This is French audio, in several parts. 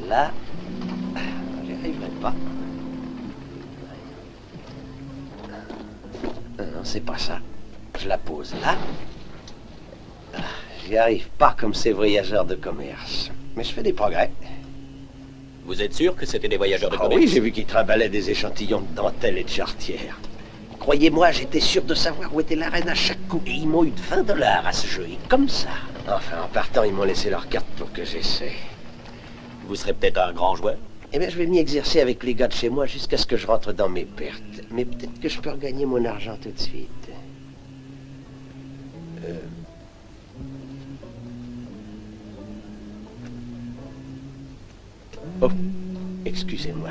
Là, j'y arriverai pas. Non, c'est pas ça. Je la pose là. J'y arrive pas comme ces voyageurs de commerce. Mais je fais des progrès. Vous êtes sûr que c'était des voyageurs de commerce? Oui, j'ai vu qu'ils trimbalaient des échantillons de dentelle et de charretière. Croyez-moi, j'étais sûr de savoir où était la reine à chaque coup. Et ils m'ont eu de $20 à ce jeu. Et comme ça. Enfin, en partant, ils m'ont laissé leur carte pour que j'essaie. Vous serez peut-être un grand joueur? Eh bien, je vais m'y exercer avec les gars de chez moi jusqu'à ce que je rentre dans mes pertes. Mais peut-être que je peux regagner mon argent tout de suite. Oh, excusez-moi.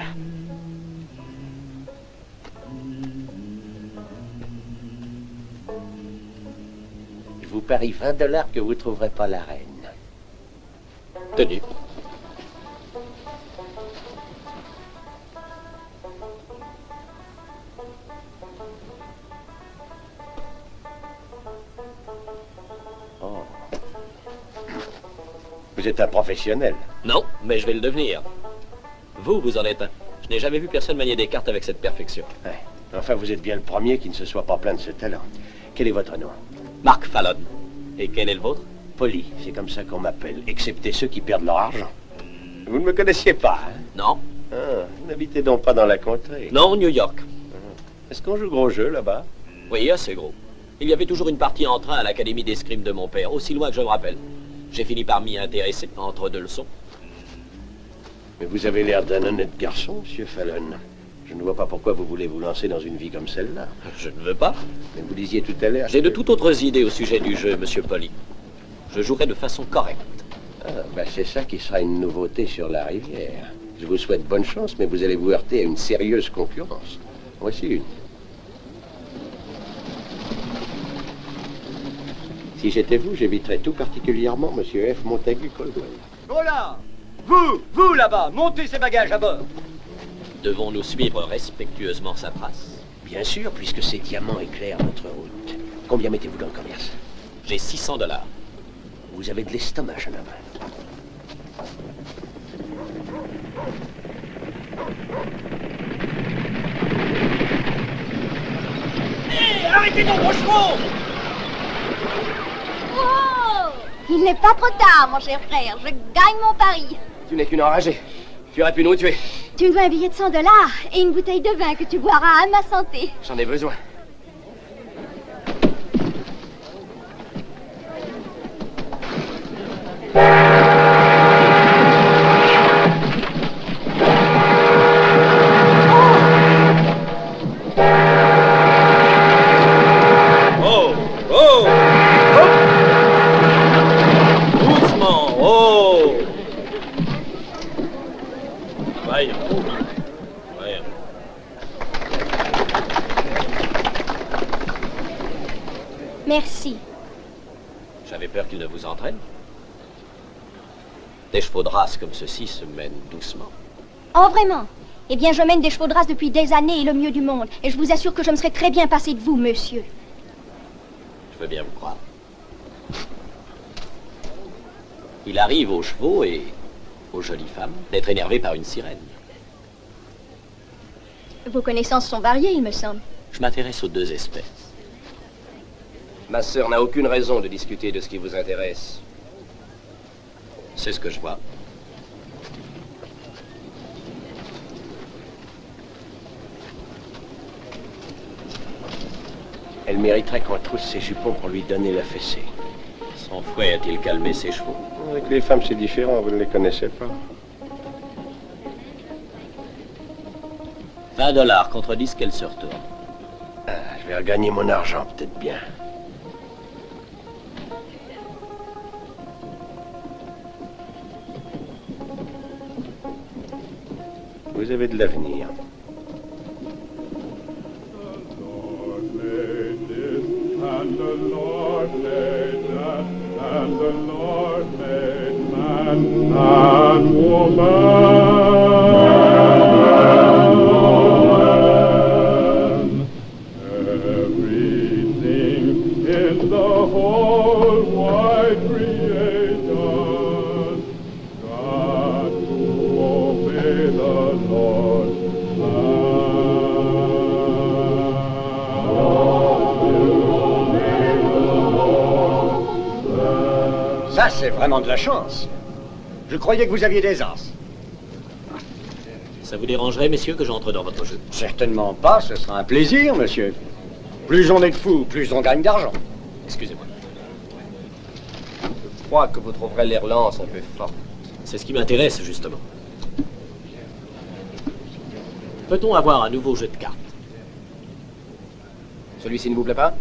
Je vous parie $20 que vous ne trouverez pas la reine. Tenez. Oh. Vous êtes un professionnel. Non, mais je vais le devenir. Vous en êtes un. Je n'ai jamais vu personne manier des cartes avec cette perfection. Ouais. Enfin, vous êtes bien le premier qui ne se soit pas plaint de ce talent. Quel est votre nom? Mark Fallon. Et quel est le vôtre? Polly, c'est comme ça qu'on m'appelle, excepté ceux qui perdent leur argent. Vous ne me connaissiez pas, hein? Non. Ah, vous n'habitez donc pas dans la contrée? Non, New York. Est-ce qu'on joue gros jeu là-bas? Oui, assez gros. Il y avait toujours une partie en train à l'académie d'escrime de mon père, aussi loin que je me rappelle. J'ai fini par m'y intéresser entre deux leçons. Mais vous avez l'air d'un honnête garçon, monsieur Fallon. Je ne vois pas pourquoi vous voulez vous lancer dans une vie comme celle-là. Je ne veux pas. Mais vous disiez tout à l'heure... J'ai de toutes autres idées au sujet du jeu, monsieur Polly. Je jouerai de façon correcte. Ah, ben c'est ça qui sera une nouveauté sur la rivière. Je vous souhaite bonne chance, mais vous allez vous heurter à une sérieuse concurrence. Voici une. Si j'étais vous, j'éviterais tout particulièrement monsieur F. Montagu Caldwell. Oh là! Vous là-bas, montez ces bagages à bord! Devons-nous suivre respectueusement sa trace? Bien sûr, puisque ces diamants éclairent notre route. Combien mettez-vous dans le commerce? J'ai $600. Vous avez de l'estomac, jeune homme. Hé, arrêtez donc vos chevaux! Oh! Il n'est pas trop tard, mon cher frère. Je gagne mon pari. Tu n'es qu'une enragée. Tu aurais pu nous tuer. Tu me dois un billet de $100 et une bouteille de vin que tu boiras à ma santé. J'en ai besoin. Ouais. Merci. J'avais peur qu'il ne vous entraîne. Des chevaux de race comme ceux-ci se mènent doucement. Oh, vraiment? Eh bien, je mène des chevaux de race depuis des années et le mieux du monde. Et je vous assure que je me serais très bien passé de vous, monsieur. Je veux bien vous croire. Il arrive aux chevaux et aux jolies femmes d'être énervés par une sirène. Vos connaissances sont variées, il me semble. Je m'intéresse aux deux espèces. Ma sœur n'a aucune raison de discuter de ce qui vous intéresse. C'est ce que je vois. Elle mériterait qu'on trousse ses jupons pour lui donner la fessée. Son fouet a-t-il calmé ses chevaux? Avec les femmes, c'est différent, vous ne les connaissez pas. 20 $ contre 10 qu'elle se retourne. Ah, je vais regagner mon argent, peut-être bien. Vous avez de l'avenir. And the Lord made man, and the Lord made man and woman. Everything in the whole wide creation got to obey the Lord. Ça, c'est vraiment de la chance. Je croyais que vous aviez des as. Ça vous dérangerait, messieurs, que j'entre dans votre jeu? Certainement pas, ce sera un plaisir, monsieur. Plus on est de fous, plus on gagne d'argent. Excusez-moi. Je crois que vous trouverez les relances un peu fortes. C'est ce qui m'intéresse, justement. Peut-on avoir un nouveau jeu de cartes? Celui-ci ne vous plaît pas?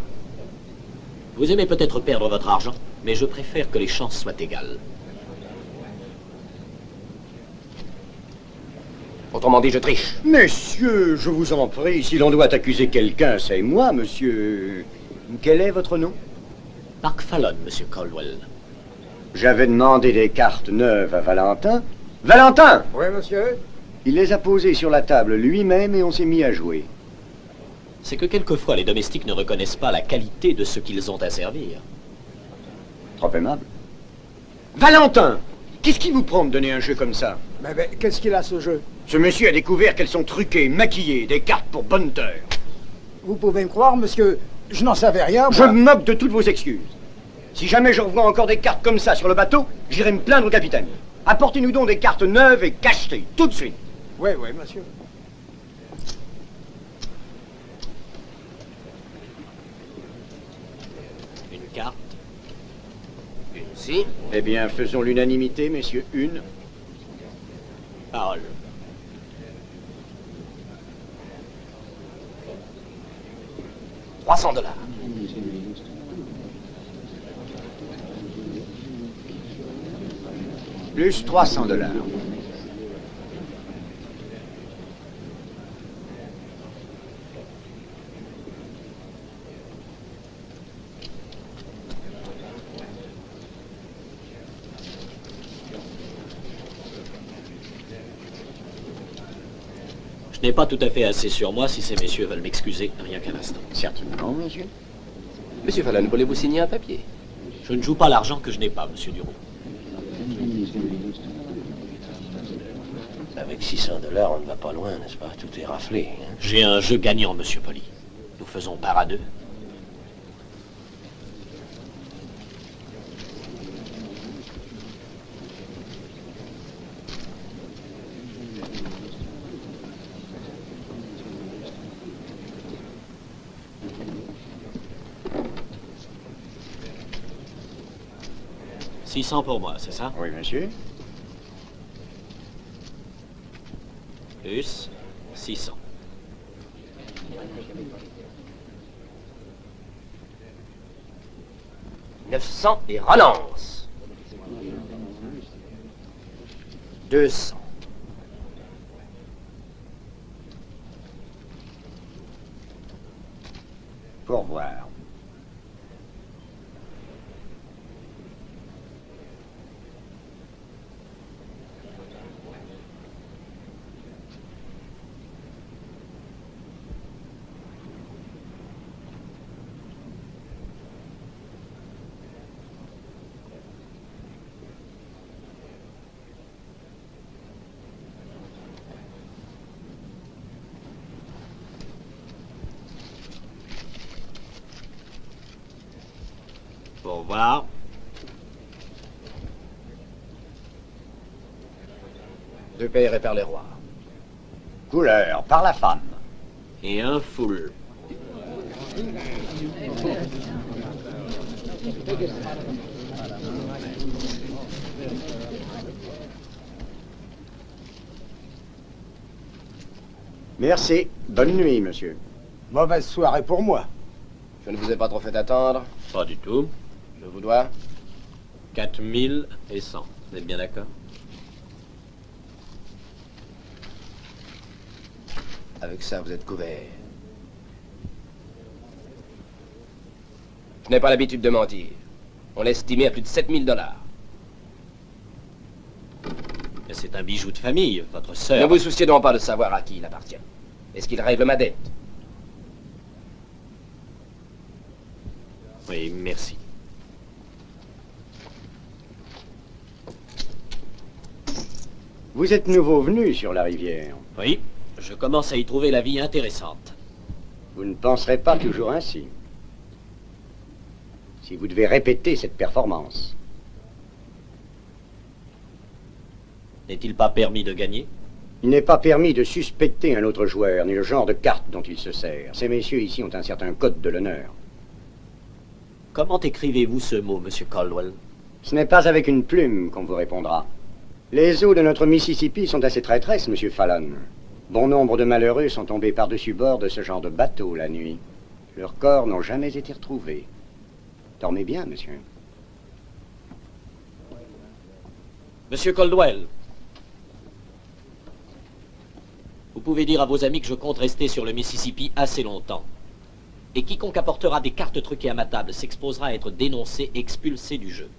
Vous aimez peut-être perdre votre argent, mais je préfère que les chances soient égales. Autrement dit, je triche. Messieurs, je vous en prie, si l'on doit accuser quelqu'un, c'est moi, monsieur. Quel est votre nom? Mark Fallon, monsieur Caldwell. J'avais demandé des cartes neuves à Valentin. Valentin! Oui, monsieur? Il les a posées sur la table lui-même et on s'est mis à jouer. C'est que quelquefois les domestiques ne reconnaissent pas la qualité de ce qu'ils ont à servir. Trop aimable. Valentin! Qu'est-ce qui vous prend de donner un jeu comme ça? Mais qu'est-ce qu'il a, ce jeu? Ce monsieur a découvert qu'elles sont truquées, maquillées, des cartes pour bonne terre. Vous pouvez me croire, monsieur, je n'en savais rien, moi. Je me moque de toutes vos excuses. Si jamais je revois encore des cartes comme ça sur le bateau, j'irai me plaindre au capitaine. Apportez-nous donc des cartes neuves et cachetées, tout de suite. Oui, oui, monsieur. Une carte. Une si. Eh bien, faisons l'unanimité, messieurs. Une. Parole. $300. Plus $300. Je n'ai pas tout à fait assez sur moi si ces messieurs veulent m'excuser, rien qu'un instant. Certainement, monsieur. Monsieur Fallon, voulez-vous signer un papier? Je ne joue pas l'argent que je n'ai pas, monsieur Duroux. Avec $600, on ne va pas loin, n'est-ce pas? Tout est raflé. Hein? J'ai un jeu gagnant, monsieur Poli. Nous faisons part à deux. $600 pour moi, c'est ça? Oui, monsieur. Plus 600. $900 et relance. 200. Pour voir. Pour voir. Deux payés par les rois. Couleur, par la femme. Et un full. Merci. Bonne nuit, monsieur. Mauvaise soirée pour moi. Je ne vous ai pas trop fait attendre. Pas du tout. Je vous dois. 4100. Vous êtes bien d'accord? Avec ça, vous êtes couvert. Je n'ai pas l'habitude de mentir. On l'estimait à plus de 7000 $. Mais c'est un bijou de famille, votre Ne sœur. vous souciez donc pas de savoir à qui il appartient. Est-ce qu'il règle ma dette? Oui, merci. Vous êtes nouveau venu sur la rivière. Oui, je commence à y trouver la vie intéressante. Vous ne penserez pas toujours ainsi. Si vous devez répéter cette performance. N'est-il pas permis de gagner? Il n'est pas permis de suspecter un autre joueur, ni le genre de carte dont il se sert. Ces messieurs ici ont un certain code de l'honneur. Comment écrivez-vous ce mot, Monsieur Caldwell? Ce n'est pas avec une plume qu'on vous répondra. Les eaux de notre Mississippi sont assez traîtresses, monsieur Fallon. Bon nombre de malheureux sont tombés par-dessus bord de ce genre de bateau la nuit. Leurs corps n'ont jamais été retrouvés. Dormez bien, monsieur. Monsieur Caldwell, vous pouvez dire à vos amis que je compte rester sur le Mississippi assez longtemps. Et quiconque apportera des cartes truquées à ma table s'exposera à être dénoncé, expulsé du jeu.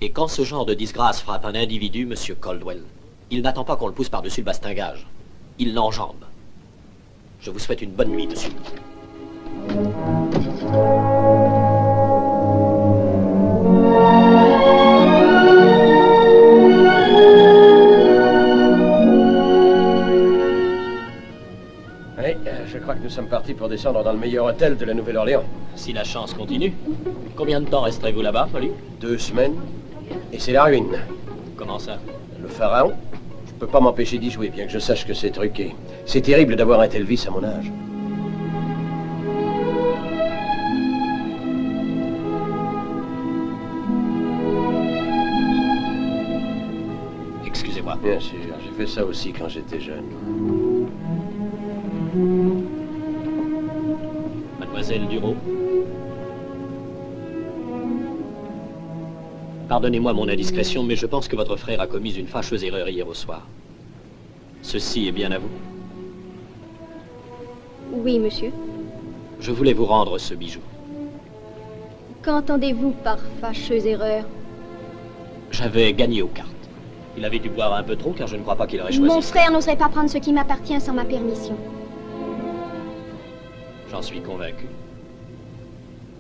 Et quand ce genre de disgrâce frappe un individu, Monsieur Caldwell, il n'attend pas qu'on le pousse par-dessus le bastingage. Il l'enjambe. Je vous souhaite une bonne nuit, monsieur. Oui, je crois que nous sommes partis pour descendre dans le meilleur hôtel de la Nouvelle-Orléans. Si la chance continue. Combien de temps resterez-vous là-bas, Polly? 2 semaines, et c'est la ruine. Comment ça? Le pharaon, je peux pas m'empêcher d'y jouer, bien que je sache que c'est truqué. C'est terrible d'avoir un tel vice à mon âge. Excusez-moi. Bien sûr, j'ai fait ça aussi quand j'étais jeune. Mademoiselle Duro. Pardonnez-moi mon indiscrétion, mais je pense que votre frère a commis une fâcheuse erreur hier au soir. Ceci est bien à vous. Oui, monsieur. Je voulais vous rendre ce bijou. Qu'entendez-vous par fâcheuse erreur? J'avais gagné aux cartes. Il avait dû boire un peu trop, car je ne crois pas qu'il aurait choisi Mon ça. frère n'oserait pas prendre ce qui m'appartient sans ma permission. J'en suis convaincu.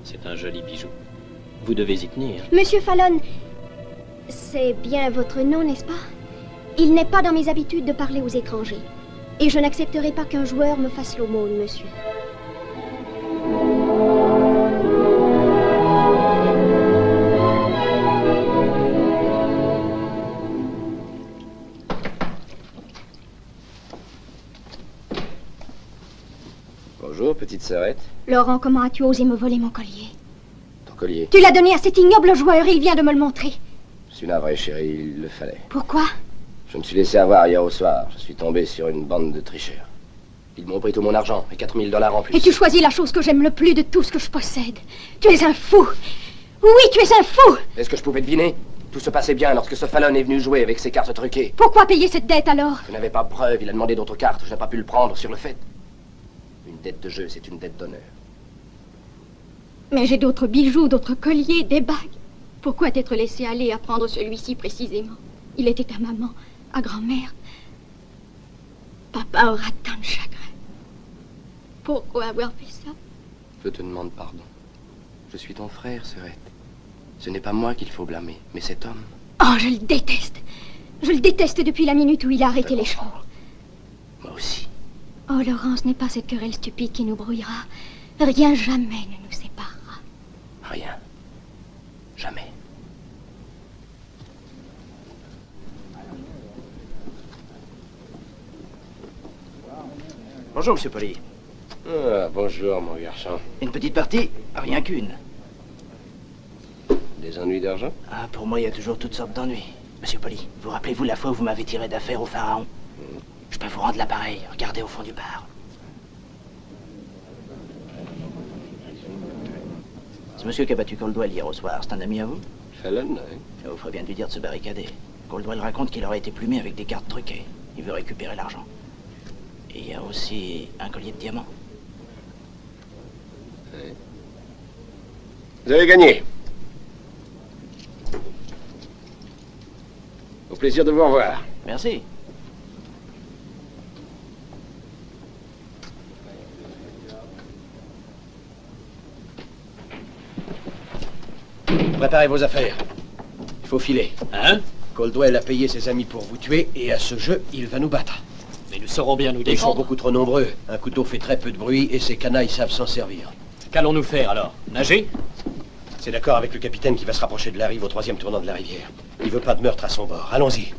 C'est un joli bijou. Vous devez y tenir. Monsieur Fallon, c'est bien votre nom, n'est-ce pas? Il n'est pas dans mes habitudes de parler aux étrangers. Et je n'accepterai pas qu'un joueur me fasse l'aumône, monsieur. Bonjour, petite sœurette. Laurent, comment as-tu osé me voler mon collier? Ton collier. Tu l'as donné à cet ignoble joueur et il vient de me le montrer. Je suis navré, chérie, il le fallait. Pourquoi? Je me suis laissé avoir hier au soir. Je suis tombé sur une bande de tricheurs. Ils m'ont pris tout mon argent et 4000 $ en plus. Et tu choisis la chose que j'aime le plus de tout ce que je possède. Tu es un fou. Oui, tu es un fou. Est-ce que je pouvais deviner? Tout se passait bien lorsque ce Fallon est venu jouer avec ses cartes truquées. Pourquoi payer cette dette alors? Je n'avais pas de preuve, il a demandé d'autres cartes. Je n'ai pas pu le prendre sur le fait. Une dette de jeu, c'est une dette d'honneur. Mais j'ai d'autres bijoux, d'autres colliers, des bagues. Pourquoi t'être laissé aller à prendre celui-ci précisément? Il était à maman, à grand-mère. Papa aura tant de chagrin. Pourquoi avoir fait ça? Je te demande pardon. Je suis ton frère, Serette. Ce n'est pas moi qu'il faut blâmer, mais cet homme. Oh, je le déteste. Je le déteste depuis la minute où il a arrêté les chevaux. Moi aussi. Oh, Laurent, ce n'est pas cette querelle stupide qui nous brouillera. Rien jamais ne nous séparera. Rien. Jamais. Bonjour, monsieur Poli. Ah, bonjour, mon garçon. Une petite partie? Rien qu'une. Des ennuis d'argent? Ah, pour moi, il y a toujours toutes sortes d'ennuis. Monsieur Poli, vous rappelez-vous la fois où vous m'avez tiré d'affaire au Pharaon? Je peux vous rendre l'appareil. Regardez au fond du bar. Ce monsieur qui a battu Coldwell hier au soir, c'est un ami à vous? Fallon, oui. Il vous ferait bien de lui dire de se barricader. Coldwell raconte qu'il aurait été plumé avec des cartes truquées. Il veut récupérer l'argent. Et il y a aussi un collier de diamants. Oui. Vous avez gagné. Au plaisir de vous revoir. Merci. Préparez vos affaires. Il faut filer. Hein? Coldwell a payé ses amis pour vous tuer, et à ce jeu, il va nous battre. Mais nous saurons bien nous Ils sont défendre. beaucoup trop nombreux. Un couteau fait très peu de bruit, et ces canailles savent s'en servir. Qu'allons-nous faire alors? Nager? C'est d'accord avec le capitaine qui va se rapprocher de la rive au 3e tournant de la rivière. Il veut pas de meurtre à son bord. Allons-y.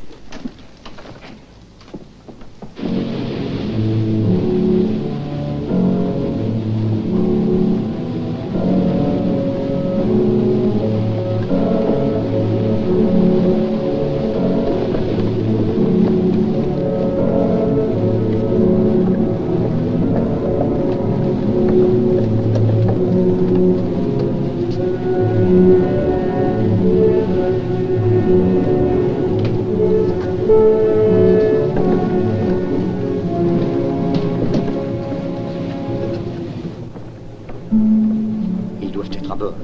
Ils doivent être à bord.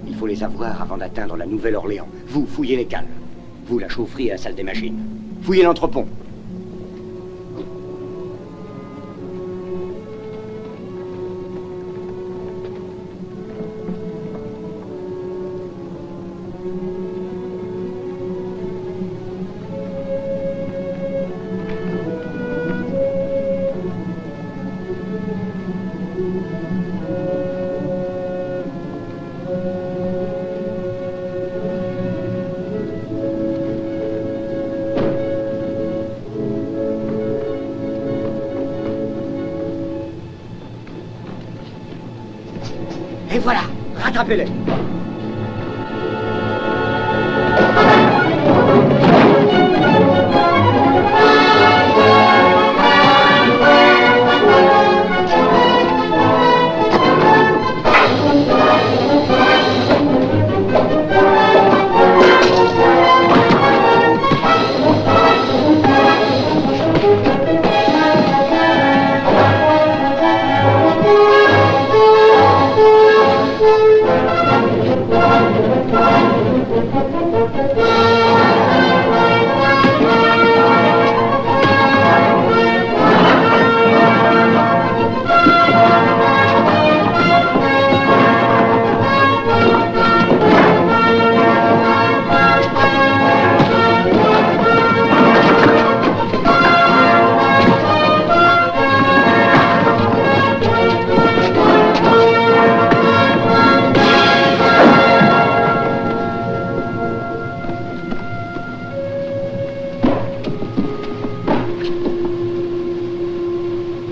Il faut les avoir avant d'atteindre la Nouvelle-Orléans. Vous, fouillez les cales. Vous, la chaufferie et la salle des machines. Fouillez l'entrepont. Et voilà, rattrapez-les.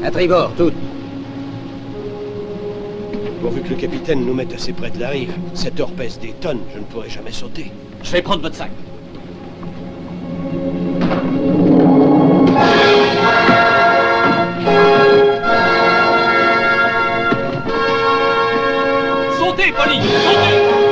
À tribord, toutes. Pourvu que le capitaine nous mette assez près de la rive. Cette heure pèse des tonnes, je ne pourrai jamais sauter. Je vais prendre votre sac. Sautez, Polly! Sautez!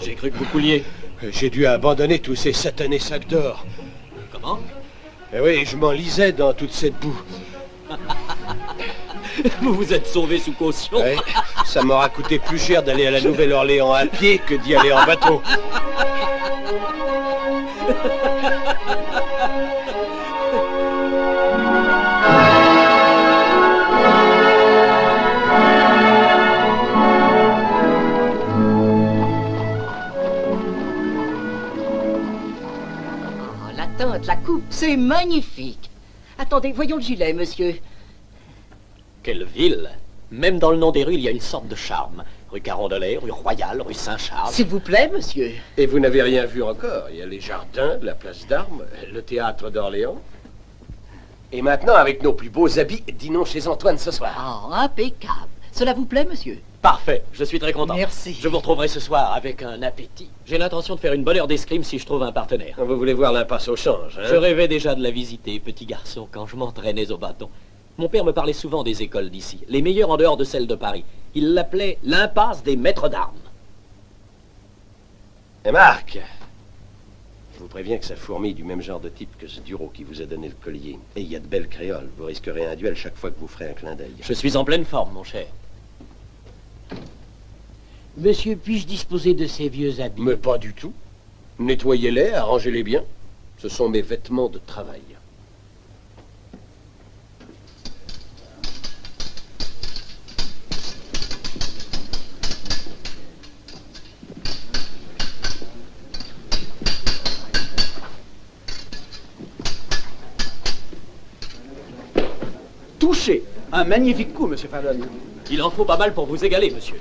J'ai cru que vous couliez. J'ai dû abandonner tous ces satanés sacs d'or. Comment? Eh oui, je m'enlisais dans toute cette boue. Vous vous êtes sauvé sous caution. Ouais, ça m'aura coûté plus cher d'aller à la Nouvelle-Orléans à pied que d'y aller en bateau. La teinte, la coupe, c'est magnifique. Attendez, voyons le gilet, monsieur. Quelle ville! Même dans le nom des rues, il y a une sorte de charme. Rue Carondelet, rue Royale, rue Saint-Charles. S'il vous plaît, monsieur. Et vous n'avez rien vu encore. Il y a les jardins, la place d'Armes, le théâtre d'Orléans. Et maintenant, avec nos plus beaux habits, dînons chez Antoine ce soir. Oh, impeccable. Cela vous plaît, monsieur? Parfait, je suis très content. Merci. Je vous retrouverai ce soir avec un appétit. J'ai l'intention de faire une bonne heure d'escrime si je trouve un partenaire. Vous voulez voir l'impasse au change, hein? Je rêvais déjà de la visiter, petit garçon, quand je m'entraînais au bâton. Mon père me parlait souvent des écoles d'ici, les meilleures en dehors de celles de Paris. Il l'appelait l'impasse des maîtres d'armes. Et Marc, je vous préviens que ça fourmille du même genre de type que ce Duro qui vous a donné le collier. Et il y a de belles créoles. Vous risquerez un duel chaque fois que vous ferez un clin d'œil. Je suis en pleine forme, mon cher. Monsieur, puis-je disposer de ces vieux habits? Mais pas du tout. Nettoyez-les, arrangez-les bien. Ce sont mes vêtements de travail. Touché. Un magnifique coup, monsieur Fallon. Il en faut pas mal pour vous égaler, monsieur.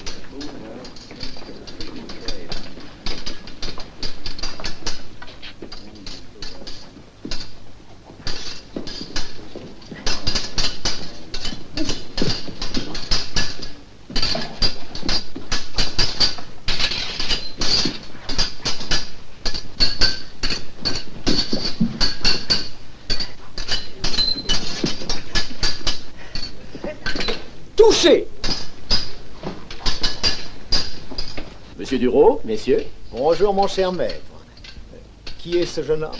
Touché. Monsieur Duro, messieurs. Bonjour, mon cher maître. Qui est ce jeune homme?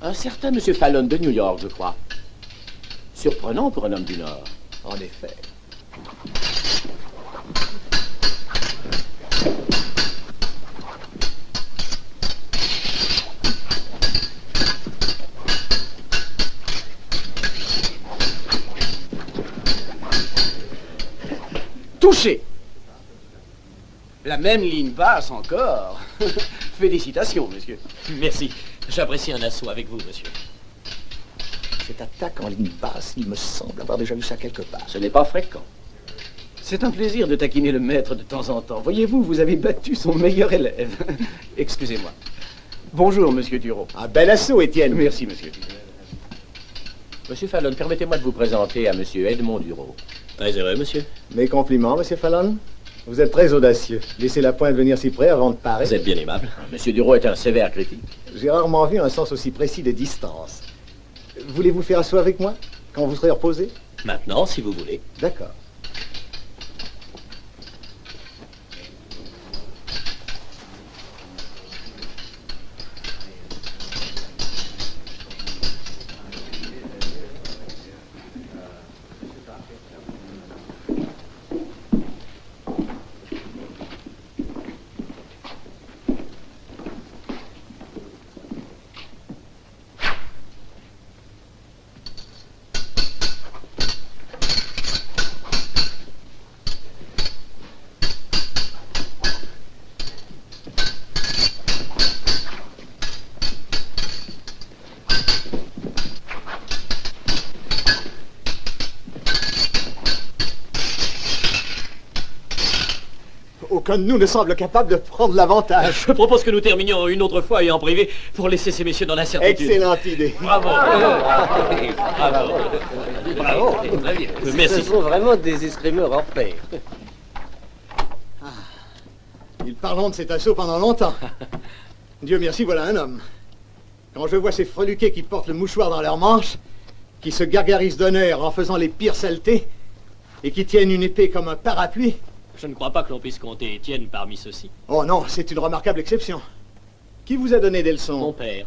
Un certain monsieur Fallon de New York, je crois. Surprenant pour un homme du Nord. En effet. Touché. La même ligne basse encore. Félicitations, monsieur. Merci. J'apprécie un assaut avec vous, monsieur. Cette attaque en ligne basse, il me semble avoir déjà vu ça quelque part. Ce n'est pas fréquent. C'est un plaisir de taquiner le maître de temps en temps. Voyez-vous, vous avez battu son meilleur élève. Excusez-moi. Bonjour, monsieur Duro. Un bel assaut, Étienne. Merci, monsieur. Monsieur Fallon, permettez-moi de vous présenter à monsieur Edmond Duro. Très heureux, monsieur. Mes compliments, monsieur Fallon. Vous êtes très audacieux. Laissez la pointe venir si près avant de parer. Vous êtes bien aimable. Monsieur Duro est un sévère critique. J'ai rarement vu un sens aussi précis des distances. Voulez-vous faire assaut avec moi, quand vous serez reposé? Maintenant, si vous voulez. D'accord. Aucun de nous ne semble capable de prendre l'avantage. Je propose que nous terminions une autre fois et en privé pour laisser ces messieurs dans l'incertitude. Excellente idée. Bravo. Bravo. Bravo. Très bien. Merci. Ce sont vraiment des escrimeurs hors pair. Ils parleront de cet assaut pendant longtemps. Dieu merci, voilà un homme. Quand je vois ces freluquets qui portent le mouchoir dans leurs manches, qui se gargarisent d'honneur en faisant les pires saletés, et qui tiennent une épée comme un parapluie, Je ne crois pas que l'on puisse compter Étienne parmi ceux-ci. Oh non, c'est une remarquable exception. Qui vous a donné des leçons? Mon père.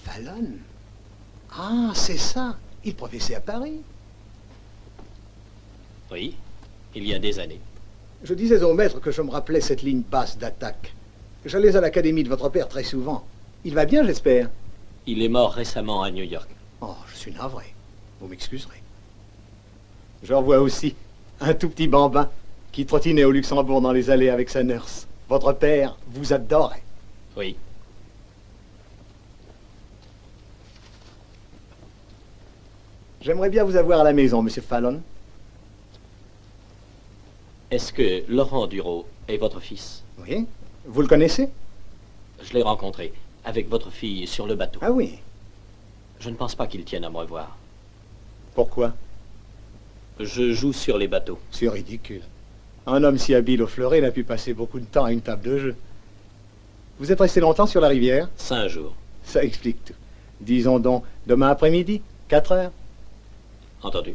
Fallon? Ah, c'est ça. Il professait à Paris. Oui, il y a des années. Je disais au maître que je me rappelais cette ligne basse d'attaque. J'allais à l'académie de votre père très souvent. Il va bien, j'espère? Il est mort récemment à New York. Oh, je suis navré. Vous m'excuserez. Je revois aussi un tout petit bambin qui trottinait au Luxembourg dans les allées avec sa nurse. Votre père vous adorait. Oui. J'aimerais bien vous avoir à la maison, monsieur Fallon. Est-ce que Laurent Dureau est votre fils? Oui. Vous le connaissez? Je l'ai rencontré avec votre fille sur le bateau. Ah oui. Je ne pense pas qu'il tienne à me revoir. Pourquoi? Je joue sur les bateaux. C'est ridicule. Un homme si habile au fleuret n'a pu passer beaucoup de temps à une table de jeu. Vous êtes resté longtemps sur la rivière? 5 jours. Ça explique tout. Disons donc, demain après-midi, 4 heures. Entendu.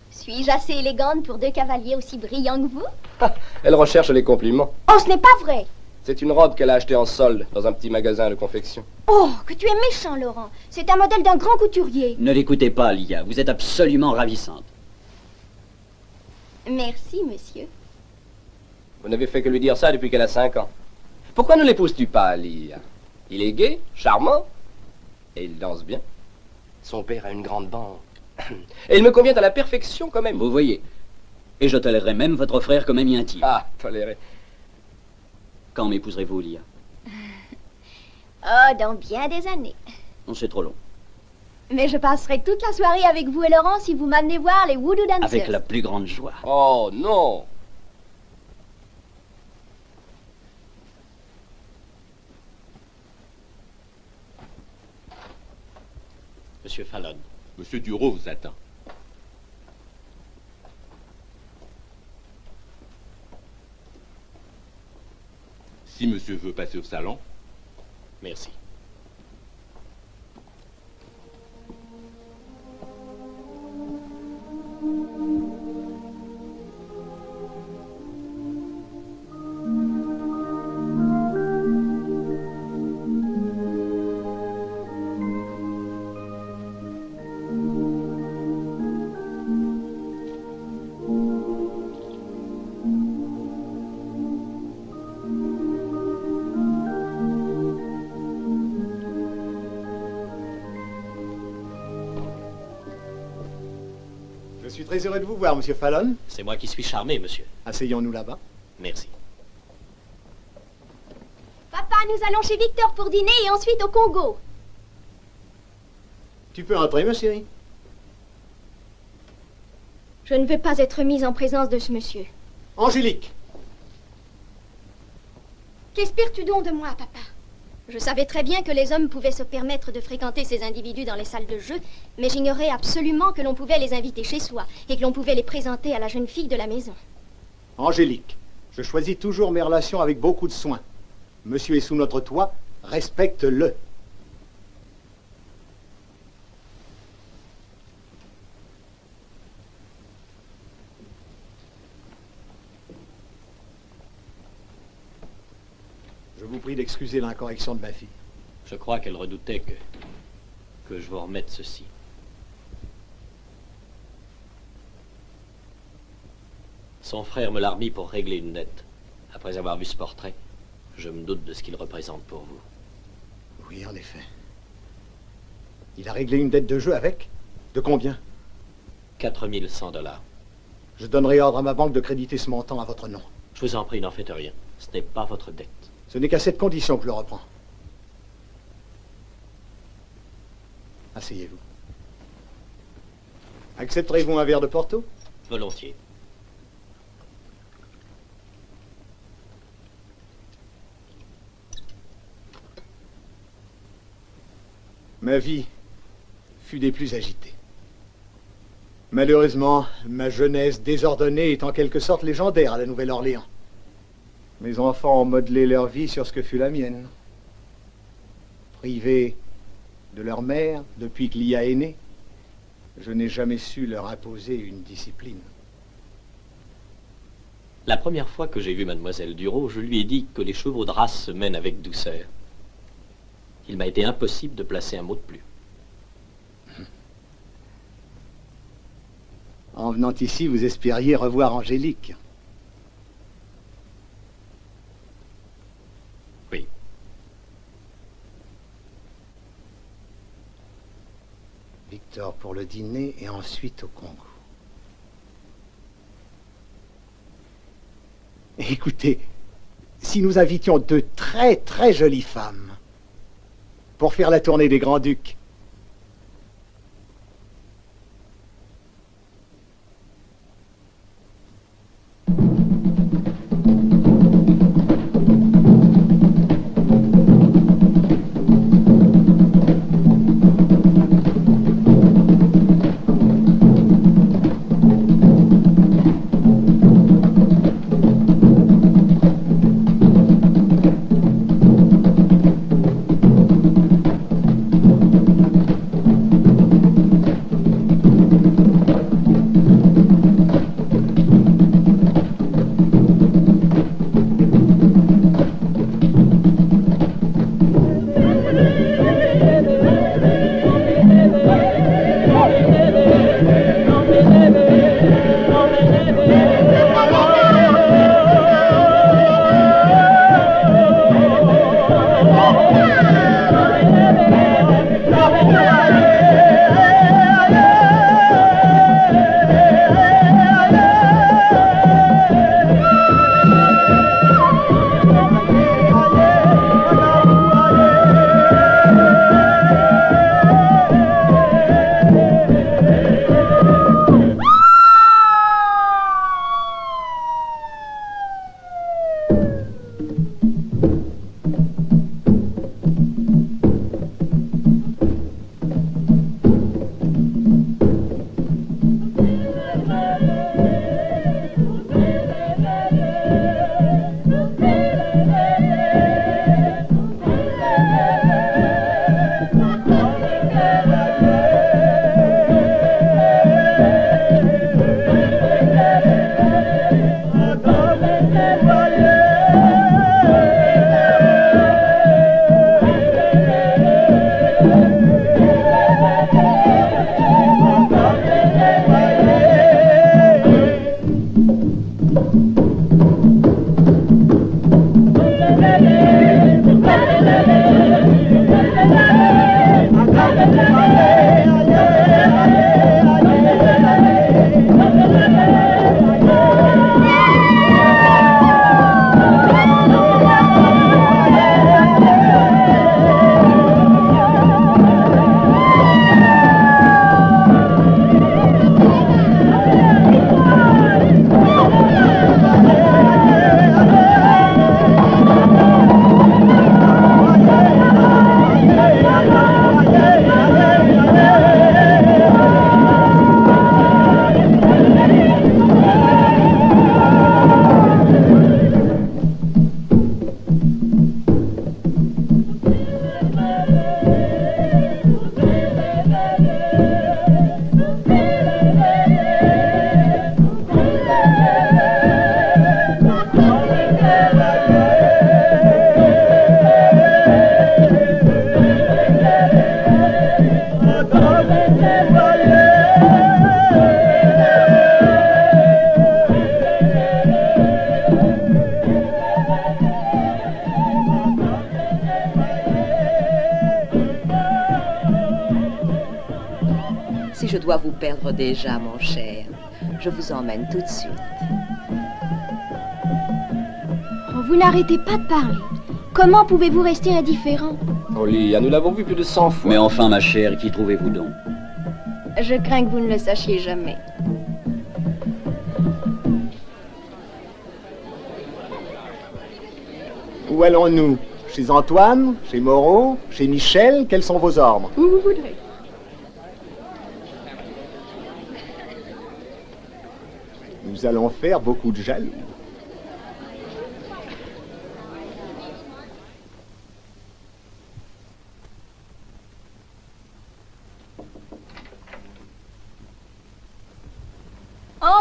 Suis-je assez élégante pour deux cavaliers aussi brillants que vous? Elle recherche les compliments. Oh, ce n'est pas vrai! C'est une robe qu'elle a achetée en solde dans un petit magasin de confection. Oh, que tu es méchant, Laurent. C'est un modèle d'un grand couturier. Ne l'écoutez pas, Lia. Vous êtes absolument ravissante. Merci, monsieur. Vous n'avez fait que lui dire ça depuis qu'elle a 5 ans. Pourquoi ne l'épouses-tu pas, Lia? Il est gai, charmant, et il danse bien. Son père a une grande banque. Et il me convient à la perfection quand même. Vous voyez. Et je tolérerai même votre frère comme ami intime. Ah, tolérer. Quand m'épouserez-vous, Lia? Oh, dans bien des années. Non, c'est trop long. Mais je passerai toute la soirée avec vous et Laurent si vous m'amenez voir les Voodoo Dancers. Avec la plus grande joie. Oh, non! Monsieur Fallon. Monsieur Dureau vous attend. Si monsieur veut passer au salon. Merci. Je suis très heureux de vous voir, monsieur Fallon. C'est moi qui suis charmé, monsieur. Asseyons-nous là-bas. Merci. Papa, nous allons chez Victor pour dîner et ensuite au Congo. Tu peux entrer, ma chérie. Je ne veux pas être mise en présence de ce monsieur. Angélique. Qu'espères-tu donc de moi, papa? Je savais très bien que les hommes pouvaient se permettre de fréquenter ces individus dans les salles de jeu, mais j'ignorais absolument que l'on pouvait les inviter chez soi et que l'on pouvait les présenter à la jeune fille de la maison. Angélique, je choisis toujours mes relations avec beaucoup de soin. Monsieur est sous notre toit, respecte-le. Je vous prie d'excuser l'incorrection de ma fille. Je crois qu'elle redoutait que je vous remette ceci. Son frère me l'a remis pour régler une dette. Après avoir vu ce portrait, je me doute de ce qu'il représente pour vous. Oui, en effet. Il a réglé une dette de jeu avec? De combien? 4100 $. Je donnerai ordre à ma banque de créditer ce montant à votre nom. Je vous en prie, n'en faites rien. Ce n'est pas votre dette. Ce n'est qu'à cette condition que je le reprends. Asseyez-vous. Accepterez-vous un verre de Porto? Volontiers. Ma vie fut des plus agitées. Malheureusement, ma jeunesse désordonnée est en quelque sorte légendaire à la Nouvelle-Orléans. Mes enfants ont modelé leur vie sur ce que fut la mienne. Privés de leur mère depuis que Lia est née, je n'ai jamais su leur imposer une discipline. La première fois que j'ai vu mademoiselle Duro, je lui ai dit que les chevaux de race se mènent avec douceur. Il m'a été impossible de placer un mot de plus. En venant ici, vous espériez revoir Angélique. Oui. Victor pour le dîner et ensuite au Congo. Écoutez, si nous invitions de très très jolies femmes pour faire la tournée des Grands-Ducs, Si je dois vous perdre déjà, mon cher, je vous emmène tout de suite. Oh, vous n'arrêtez pas de parler. Comment pouvez-vous rester indifférent? Oh, Lia, nous l'avons vu plus de 100 fois. Mais enfin, ma chère, qui trouvez-vous donc? Je crains que vous ne le sachiez jamais. où allons-nous? Chez Antoine? Chez Moreau? Chez Michel? Quels sont vos ordres? Où vous voudrez. Nous allons faire beaucoup de jaloux.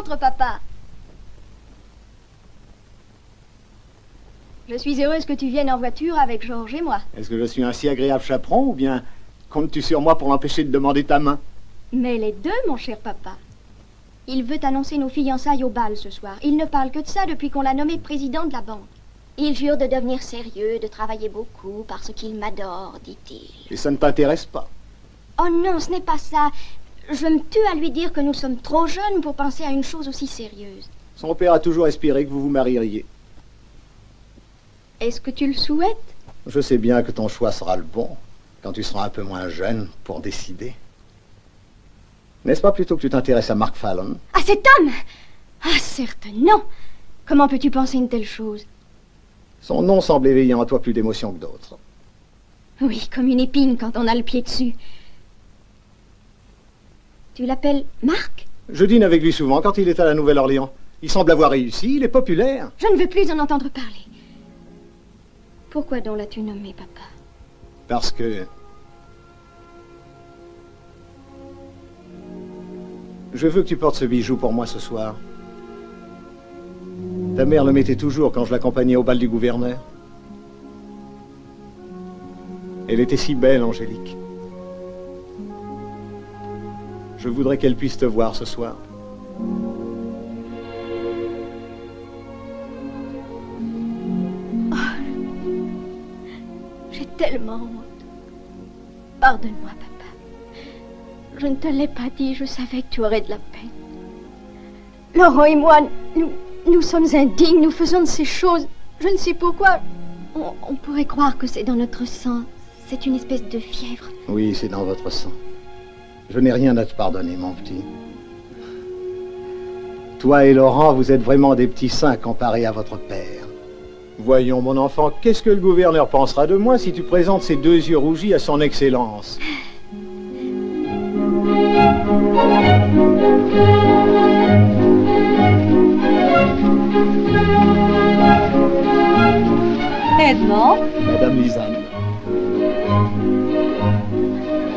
Entre, papa. Je suis heureuse que tu viennes en voiture avec Georges et moi. Est-ce que je suis un si agréable chaperon ou bien comptes-tu sur moi pour m'empêcher de demander ta main? Mais les deux, mon cher papa. Il veut annoncer nos fiançailles au bal ce soir. Il ne parle que de ça depuis qu'on l'a nommé président de la banque. Il jure de devenir sérieux, de travailler beaucoup, parce qu'il m'adore, dit-il. Et ça ne t'intéresse pas? Oh non, ce n'est pas ça. Je me tue à lui dire que nous sommes trop jeunes pour penser à une chose aussi sérieuse. Son père a toujours espéré que vous vous marieriez. Est-ce que tu le souhaites? Je sais bien que ton choix sera le bon, quand tu seras un peu moins jeune pour décider. N'est-ce pas plutôt que tu t'intéresses à Mark Fallon? À cet homme? Ah, certes, non. Comment peux-tu penser une telle chose? Son nom semble éveiller en toi plus d'émotions que d'autres. Oui, comme une épine quand on a le pied dessus. Tu l'appelles Marc? Je dîne avec lui souvent quand il est à la Nouvelle-Orléans. Il semble avoir réussi, il est populaire. Je ne veux plus en entendre parler. Pourquoi donc l'as-tu nommé, papa? Parce que... je veux que tu portes ce bijou pour moi ce soir. Ta mère le mettait toujours quand je l'accompagnais au bal du gouverneur. Elle était si belle, Angélique. Je voudrais qu'elle puisse te voir ce soir. J'ai tellement honte. Pardonne-moi, papa. Je ne te l'ai pas dit, je savais que tu aurais de la peine. Laurent et moi, nous sommes indignes, nous faisons de ces choses. Je ne sais pourquoi. On pourrait croire que c'est dans notre sang. C'est une espèce de fièvre. Oui, c'est dans votre sang. Je n'ai rien à te pardonner, mon petit. Toi et Laurent, vous êtes vraiment des petits saints comparés à votre père. Voyons, mon enfant, qu'est-ce que le gouverneur pensera de moi si tu présentes ces deux yeux rougis à son excellence? Edmond? Madame Lisanne.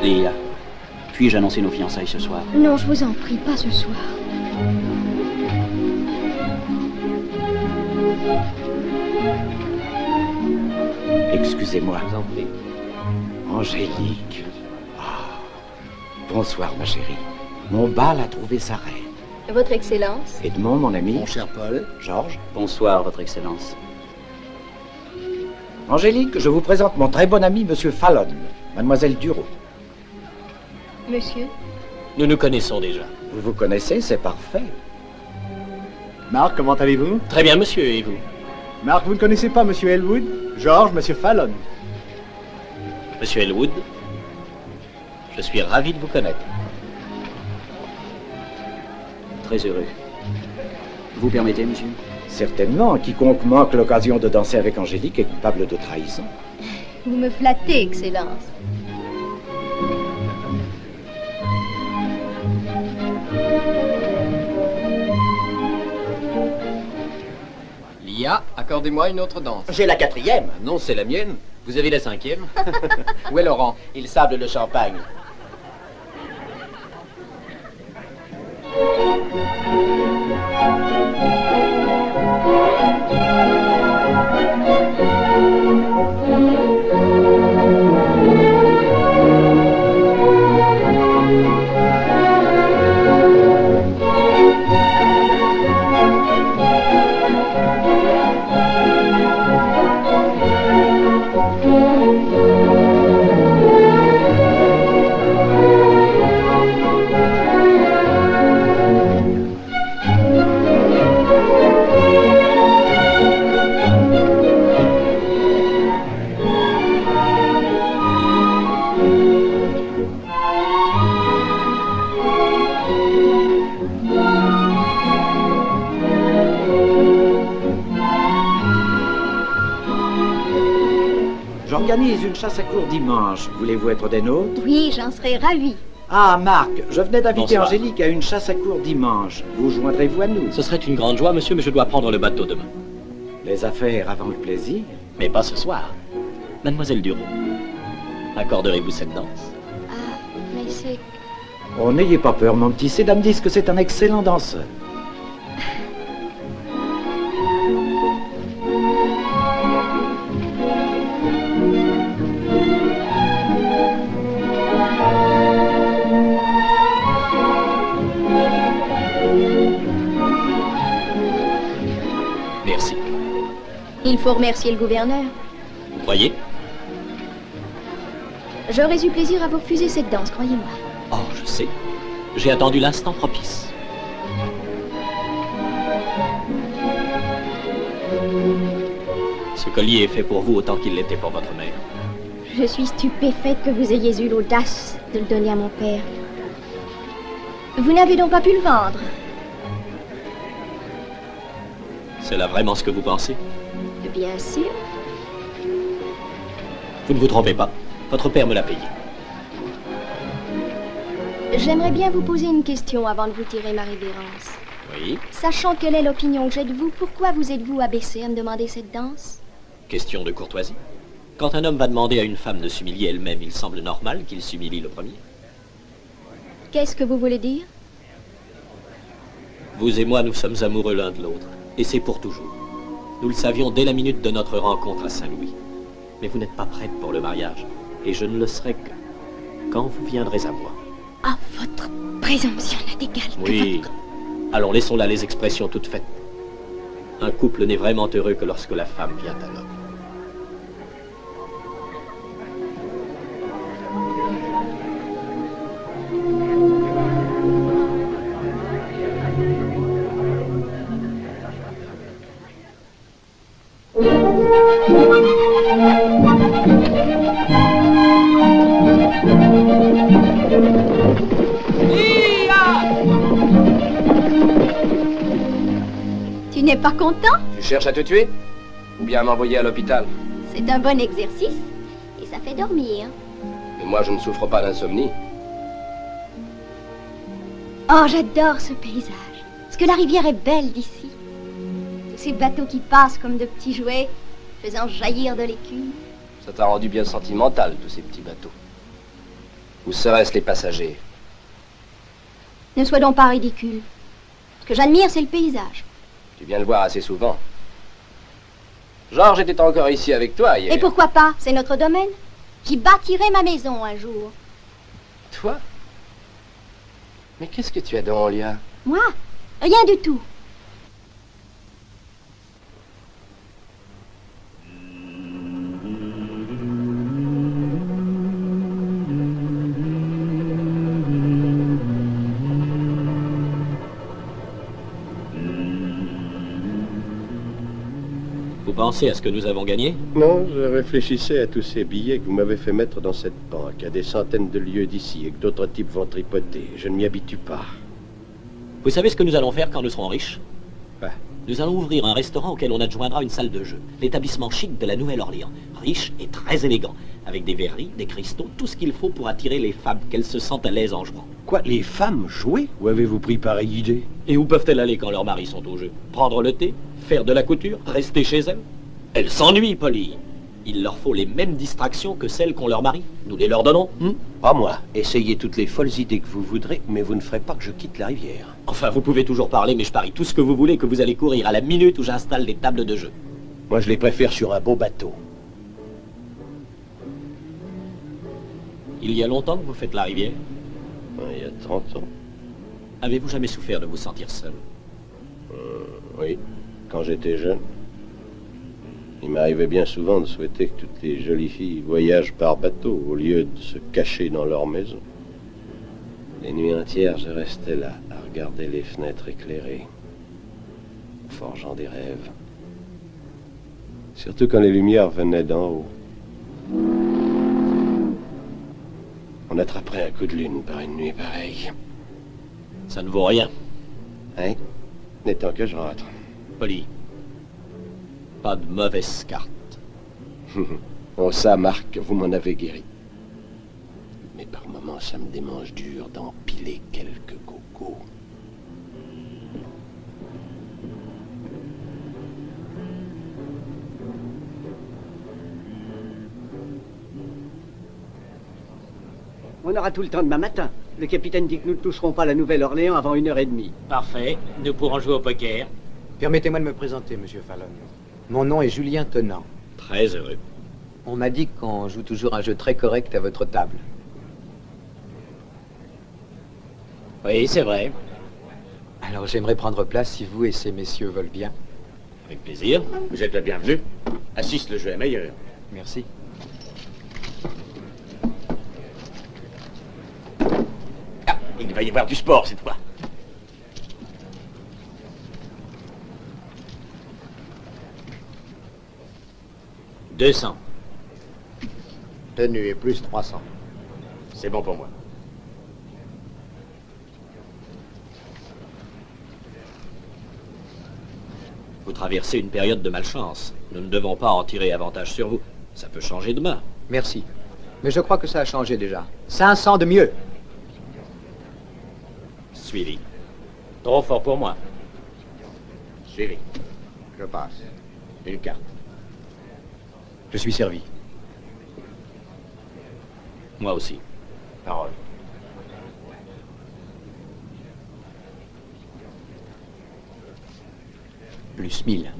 Léa, puis-je annoncer nos fiançailles ce soir? Non, je vous en prie, pas ce soir. Excusez-moi. Angélique. Ah. Bonsoir, ma chérie. Mon bal a trouvé sa reine. Votre Excellence? Edmond, mon ami. Mon cher Paul. Georges. Bonsoir, Votre Excellence. Angélique, je vous présente mon très bon ami, Monsieur Fallon, Mademoiselle Duro. Monsieur? Nous nous connaissons déjà. Vous vous connaissez, c'est parfait. Marc, comment allez-vous? Très bien, monsieur, et vous? Marc, vous ne connaissez pas Monsieur Elwood? Georges, Monsieur Fallon. Monsieur Elwood, je suis ravi de vous connaître. Très heureux. Vous permettez, monsieur? Certainement, quiconque manque l'occasion de danser avec Angélique est coupable de trahison. Vous me flattez, Excellence. Lia, accordez-moi une autre danse. J'ai la 4e. Non, c'est la mienne. Vous avez la 5e. Où est Laurent? Il sable le champagne. J'organise une chasse à courre dimanche. Voulez-vous être des nôtres? Oui, j'en serais ravie. Ah, Marc, je venais d'inviter Bonsoir. Angélique à une chasse à cour dimanche. Vous joindrez-vous à nous? Ce serait une grande joie, monsieur, mais je dois prendre le bateau demain. Les affaires avant le plaisir. Mais pas ce soir. Mademoiselle Duro, accorderez-vous cette danse? Ah, mais c'est... Oh, n'ayez pas peur, mon petit. Ces dames disent que c'est un excellent danseur. Il faut remercier le gouverneur. Vous croyez? J'aurais eu plaisir à vous refuser cette danse, croyez-moi. Oh, je sais. J'ai attendu l'instant propice. Ce collier est fait pour vous autant qu'il l'était pour votre mère. Je suis stupéfaite que vous ayez eu l'audace de le donner à mon père. Vous n'avez donc pas pu le vendre? C'est là vraiment ce que vous pensez? Bien sûr. Vous ne vous trompez pas. Votre père me l'a payé. J'aimerais bien vous poser une question avant de vous tirer ma révérence. Oui. Sachant quelle est l'opinion que j'ai de vous, pourquoi vous êtes-vous abaissé à me demander cette danse? Question de courtoisie. Quand un homme va demander à une femme de s'humilier elle-même, il semble normal qu'il s'humilie le premier. Qu'est-ce que vous voulez dire? Vous et moi, nous sommes amoureux l'un de l'autre. Et c'est pour toujours. Nous le savions dès la minute de notre rencontre à Saint-Louis. Mais vous n'êtes pas prête pour le mariage. Et je ne le serai que quand vous viendrez à moi. Ah, votre présomption n'a d'égal que Oui. votre... Alors laissons là les expressions toutes faites. Un couple n'est vraiment heureux que lorsque la femme vient à l'homme. Tu n'es pas content? Tu cherches à te tuer? Ou bien à m'envoyer à l'hôpital? C'est un bon exercice. Et ça fait dormir. Mais moi, je ne souffre pas d'insomnie. Oh, j'adore ce paysage. Parce que la rivière est belle d'ici. Tous ces bateaux qui passent comme de petits jouets, faisant jaillir de l'écume. Ça t'a rendu bien sentimental, tous ces petits bateaux. Où seraient-ce les passagers? Ne sois donc pas ridicule. Ce que j'admire, c'est le paysage. Tu viens le voir assez souvent. Georges était encore ici avec toi hier. Et pourquoi pas? C'est notre domaine. J'y bâtirai ma maison un jour. Toi? Mais qu'est-ce que tu as dans Olia? Moi? Rien du tout. Vous pensez à ce que nous avons gagné? Non, je réfléchissais à tous ces billets que vous m'avez fait mettre dans cette banque, à des centaines de lieues d'ici, et que d'autres types vont tripoter. Je ne m'y habitue pas. Vous savez ce que nous allons faire quand nous serons riches? Ouais. Nous allons ouvrir un restaurant auquel on adjoindra une salle de jeu. L'établissement chic de la Nouvelle-Orléans. Riche et très élégant. Avec des verreries, des cristaux, tout ce qu'il faut pour attirer les femmes, qu'elles se sentent à l'aise en jouant. Quoi, les femmes jouer? Où avez-vous pris pareille idée? Et où peuvent-elles aller quand leurs maris sont au jeu? Prendre le thé? Faire de la couture? Rester chez elles? Elles s'ennuient, Polly. Il leur faut les mêmes distractions que celles qu'ont leurs maris. Nous les leur donnons. Pas moi. Essayez toutes les folles idées que vous voudrez, mais vous ne ferez pas que je quitte la rivière. Enfin, vous pouvez toujours parler, mais je parie tout ce que vous voulez que vous allez courir à la minute où j'installe des tables de jeu. Moi, je les préfère sur un beau bateau. Il y a longtemps que vous faites la rivière? Il y a 30 ans. Avez-vous jamais souffert de vous sentir seul? Oui, quand j'étais jeune. Il m'arrivait bien souvent de souhaiter que toutes les jolies filles voyagent par bateau au lieu de se cacher dans leur maison. Les nuits entières, je restais là, à regarder les fenêtres éclairées, forgeant des rêves. Surtout quand les lumières venaient d'en haut. On attraperait un coup de lune par une nuit pareille. Ça ne vaut rien. Hein? N'étant que je rentre. Polly, pas de mauvaise carte. Oh ça, Marc, vous m'en avez guéri. Mais par moments, ça me démange dur d'empiler quelques cocos. On aura tout le temps demain matin. Le capitaine dit que nous ne toucherons pas la Nouvelle-Orléans avant 1h30. Parfait. Nous pourrons jouer au poker. Permettez-moi de me présenter, monsieur Fallon. Mon nom est Julien Tenant. Très heureux. On m'a dit qu'on joue toujours un jeu très correct à votre table. Oui, c'est vrai. Alors j'aimerais prendre place si vous et ces messieurs veulent bien. Avec plaisir. Vous êtes la bienvenue. Assiste, le jeu est meilleur. Merci. Ah, il va y avoir du sport cette fois. « 200. Tenue et plus 300. C'est bon pour moi. Vous traversez une période de malchance. Nous ne devons pas en tirer avantage sur vous. Ça peut changer demain. Merci. Mais je crois que ça a changé déjà. 500 de mieux. Suivi. Trop fort pour moi. Suivi. Je passe. Une carte. Je suis servi. Moi aussi. Parole. Plus 1000.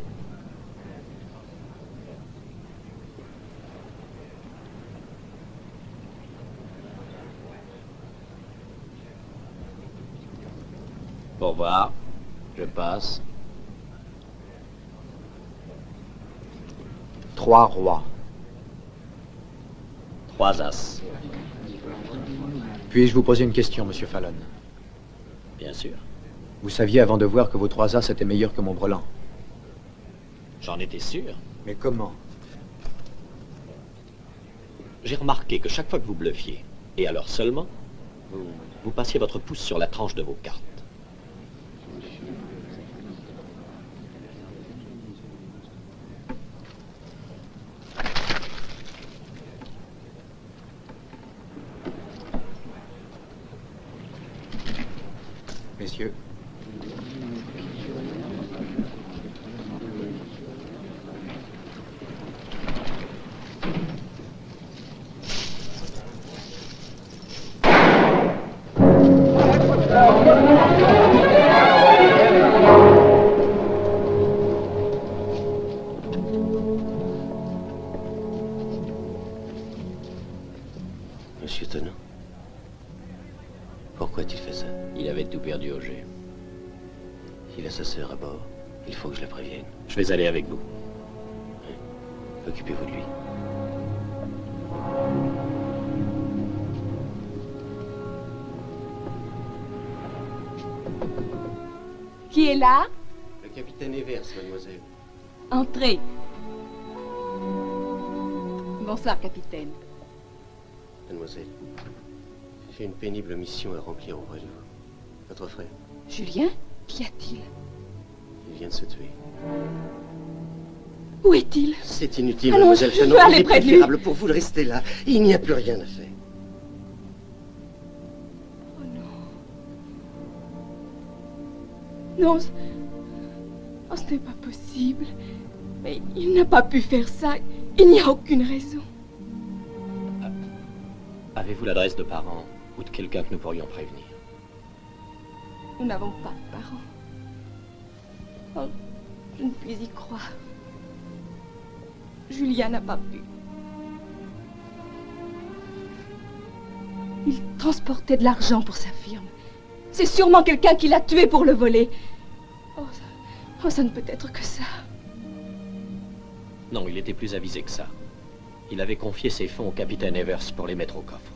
Pour voir. Je passe. 3 rois. 3 as. Puis-je vous poser une question, monsieur Fallon? Bien sûr. Vous saviez avant de voir que vos 3 as étaient meilleurs que mon brelan. J'en étais sûr. Mais comment? J'ai remarqué que chaque fois que vous bluffiez, et alors seulement, vous passiez votre pouce sur la tranche de vos cartes. Messieurs. Monsieur Tennant, pourquoi a-t-il fait ça? Il avait tout perdu au jet. Il a sa sœur à bord. Il faut que je la prévienne. Je vais aller avec vous. Occupez-vous de lui. Qui est là? Le capitaine Evers, mademoiselle. Entrez. Bonsoir, capitaine. Mademoiselle, j'ai une pénible mission à remplir auprès de vous. Votre frère, Julien? Qu'y a-t-il? il vient de se tuer. Où est-il? C'est inutile, Allons, mademoiselle je veux Fanon. aller Il est près de lui. préférable pour vous de rester là. Il n'y a plus rien à faire. Non, oh, ce n'est pas possible. Mais il n'a pas pu faire ça. Il n'y a aucune raison. Avez-vous l'adresse de parents ou de quelqu'un que nous pourrions prévenir? Nous n'avons pas de parents. Oh, je ne puis y croire. Julien n'a pas pu. Il transportait de l'argent pour sa firme. C'est sûrement quelqu'un qui l'a tué pour le voler. Oh, ça ne peut être que ça. Non, il était plus avisé que ça. Il avait confié ses fonds au capitaine Evers pour les mettre au coffre.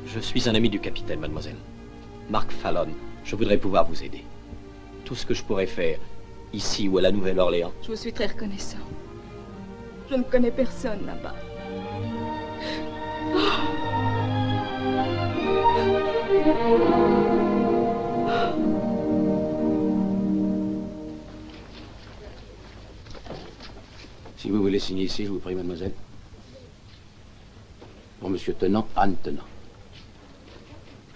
Je suis un ami du capitaine, mademoiselle. Mark Fallon. Je voudrais pouvoir vous aider. Tout ce que je pourrais faire, ici ou à la Nouvelle-Orléans. Je vous suis très reconnaissant. Je ne connais personne là-bas. Si vous voulez signer ici, je vous prie, mademoiselle. Pour monsieur Tennant, Anne Tennant.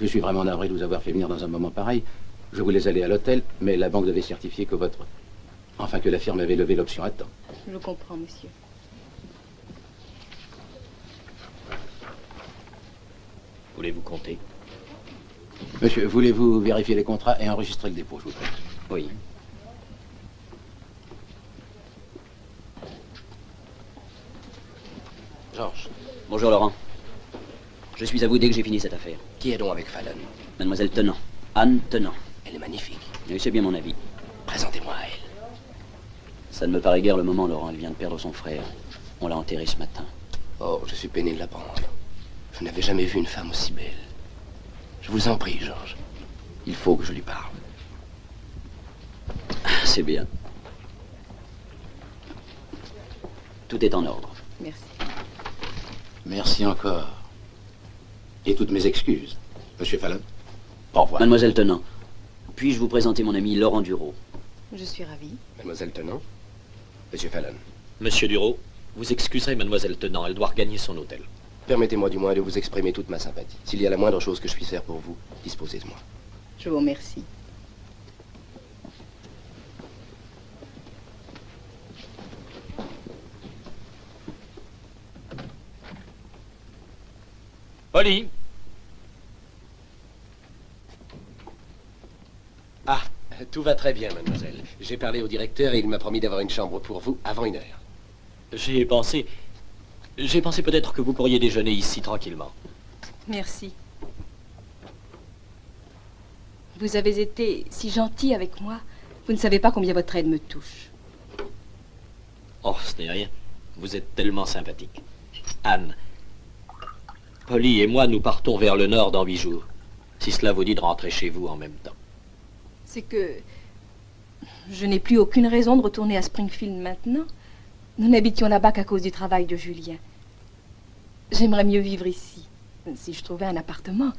Je suis vraiment navré de vous avoir fait venir dans un moment pareil. Je voulais aller à l'hôtel, mais la banque devait certifier que votre... Enfin, que la firme avait levé l'option à temps. Je comprends, monsieur. Voulez-vous compter? Monsieur, voulez-vous vérifier les contrats et enregistrer le dépôt, je vous prie? Oui. Georges. Bonjour, Laurent. Je suis à vous dès que j'ai fini cette affaire. Qui est donc avec Fallon? Mademoiselle Tennant. Anne Tennant. Elle est magnifique. Oui, c'est bien mon avis. Présentez-moi à elle. Ça ne me paraît guère le moment, Laurent. Elle vient de perdre son frère. On l'a enterré ce matin. Oh, je suis peiné de l'apprendre. Je n'avais jamais vu une femme aussi belle. Je vous en prie, Georges. Il faut que je lui parle. C'est bien. Tout est en ordre. Merci. Merci encore. Et toutes mes excuses. Monsieur Fallon. Au revoir. Mademoiselle Tenant, puis-je vous présenter mon ami Laurent Duro? Je suis ravie. Mademoiselle Tenant. Monsieur Fallon. Monsieur Duro, vous excuserez Mademoiselle Tenant, elle doit regagner son hôtel. Permettez-moi du moins de vous exprimer toute ma sympathie. S'il y a la moindre chose que je puisse faire pour vous, disposez de moi. Je vous remercie. Polly. Ah, tout va très bien, mademoiselle. J'ai parlé au directeur et il m'a promis d'avoir une chambre pour vous avant 1 heure. J'ai pensé peut-être que vous pourriez déjeuner ici tranquillement. Merci. Vous avez été si gentil avec moi. Vous ne savez pas combien votre aide me touche. Oh, ce n'est rien. Vous êtes tellement sympathique. Anne, Polly et moi, nous partons vers le nord dans 8 jours. Si cela vous dit de rentrer chez vous en même temps. C'est que je n'ai plus aucune raison de retourner à Springfield maintenant. Nous n'habitions là-bas qu'à cause du travail de Julien. J'aimerais mieux vivre ici. Si je trouvais un appartement,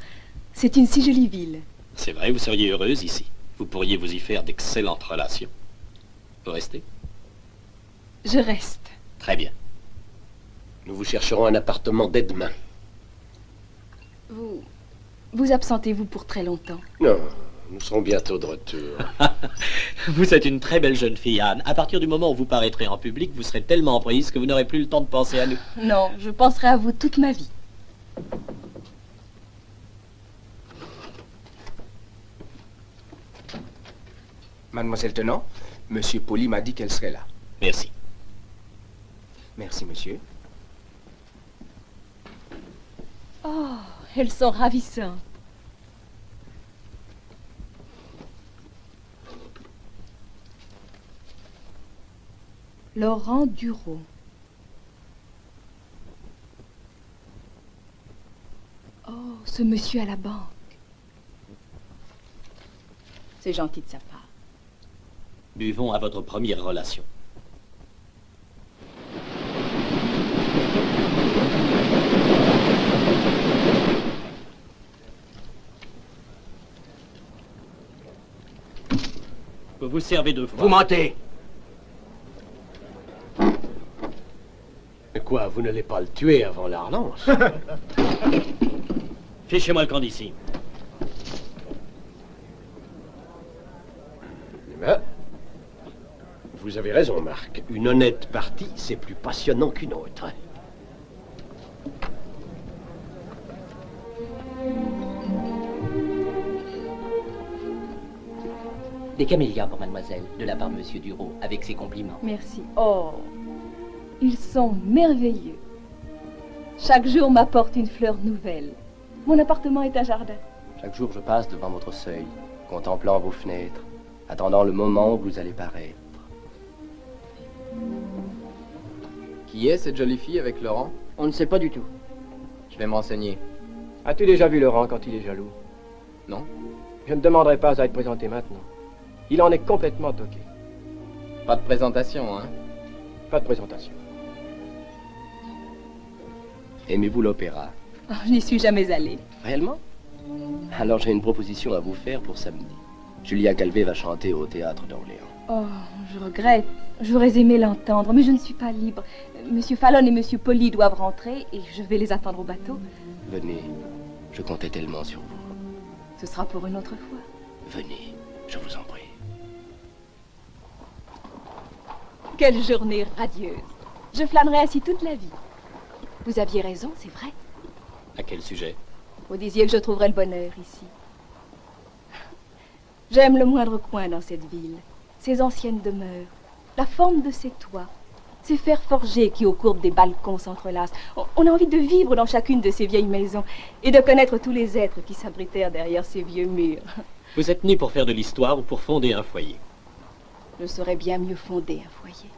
c'est une si jolie ville. C'est vrai, vous seriez heureuse ici. Vous pourriez vous y faire d'excellentes relations. Vous restez? Je reste. Très bien. Nous vous chercherons un appartement dès demain. Vous absentez-vous pour très longtemps? Non, nous serons bientôt de retour. Vous êtes une très belle jeune fille, Anne. À partir du moment où vous paraîtrez en public, vous serez tellement prise que vous n'aurez plus le temps de penser à nous. Non, je penserai à vous toute ma vie. Mademoiselle Tenant, Monsieur Polly m'a dit qu'elle serait là. Merci. Merci, monsieur. Oh, elles sont ravissantes. Laurent Duro. Oh, ce monsieur à la banque. C'est gentil de sa part. Buvons à votre première relation. Vous vous servez 2 fois. Vous mentez. Mais quoi, vous n'allez pas le tuer avant la relance? Fichez-moi le camp d'ici. Ben, vous avez raison, Marc. Une honnête partie, c'est plus passionnant qu'une autre. Des camélias pour mademoiselle, de la part de monsieur Duro, avec ses compliments. Merci. Oh, ils sont merveilleux. Chaque jour m'apporte une fleur nouvelle. Mon appartement est un jardin. Chaque jour, je passe devant votre seuil, contemplant vos fenêtres, attendant le moment où vous allez paraître. Qui est cette jolie fille avec Laurent? On ne sait pas du tout. Je vais me renseigner. As-tu déjà vu Laurent quand il est jaloux? Non. Je ne demanderai pas à être présenté maintenant. Il en est complètement toqué. Pas de présentation, hein? Pas de présentation. Aimez-vous l'opéra? Oh, je n'y suis jamais allée. Réellement? Alors j'ai une proposition à vous faire pour samedi. Julia Calvé va chanter au théâtre d'Orléans. Oh, je regrette. J'aurais aimé l'entendre, mais je ne suis pas libre. Monsieur Fallon et Monsieur Polly doivent rentrer et je vais les attendre au bateau. Venez, je comptais tellement sur vous. Ce sera pour une autre fois. Venez, je vous en prie. Quelle journée radieuse. Je flânerai ainsi toute la vie. Vous aviez raison, c'est vrai. À quel sujet? Vous disiez que je trouverais le bonheur ici. J'aime le moindre coin dans cette ville. Ces anciennes demeures, la forme de ces toits, ces fers forgés qui, aux courbes des balcons, s'entrelacent. On a envie de vivre dans chacune de ces vieilles maisons et de connaître tous les êtres qui s'abritèrent derrière ces vieux murs. Vous êtes né pour faire de l'histoire ou pour fonder un foyer? je saurais bien mieux fonder un foyer.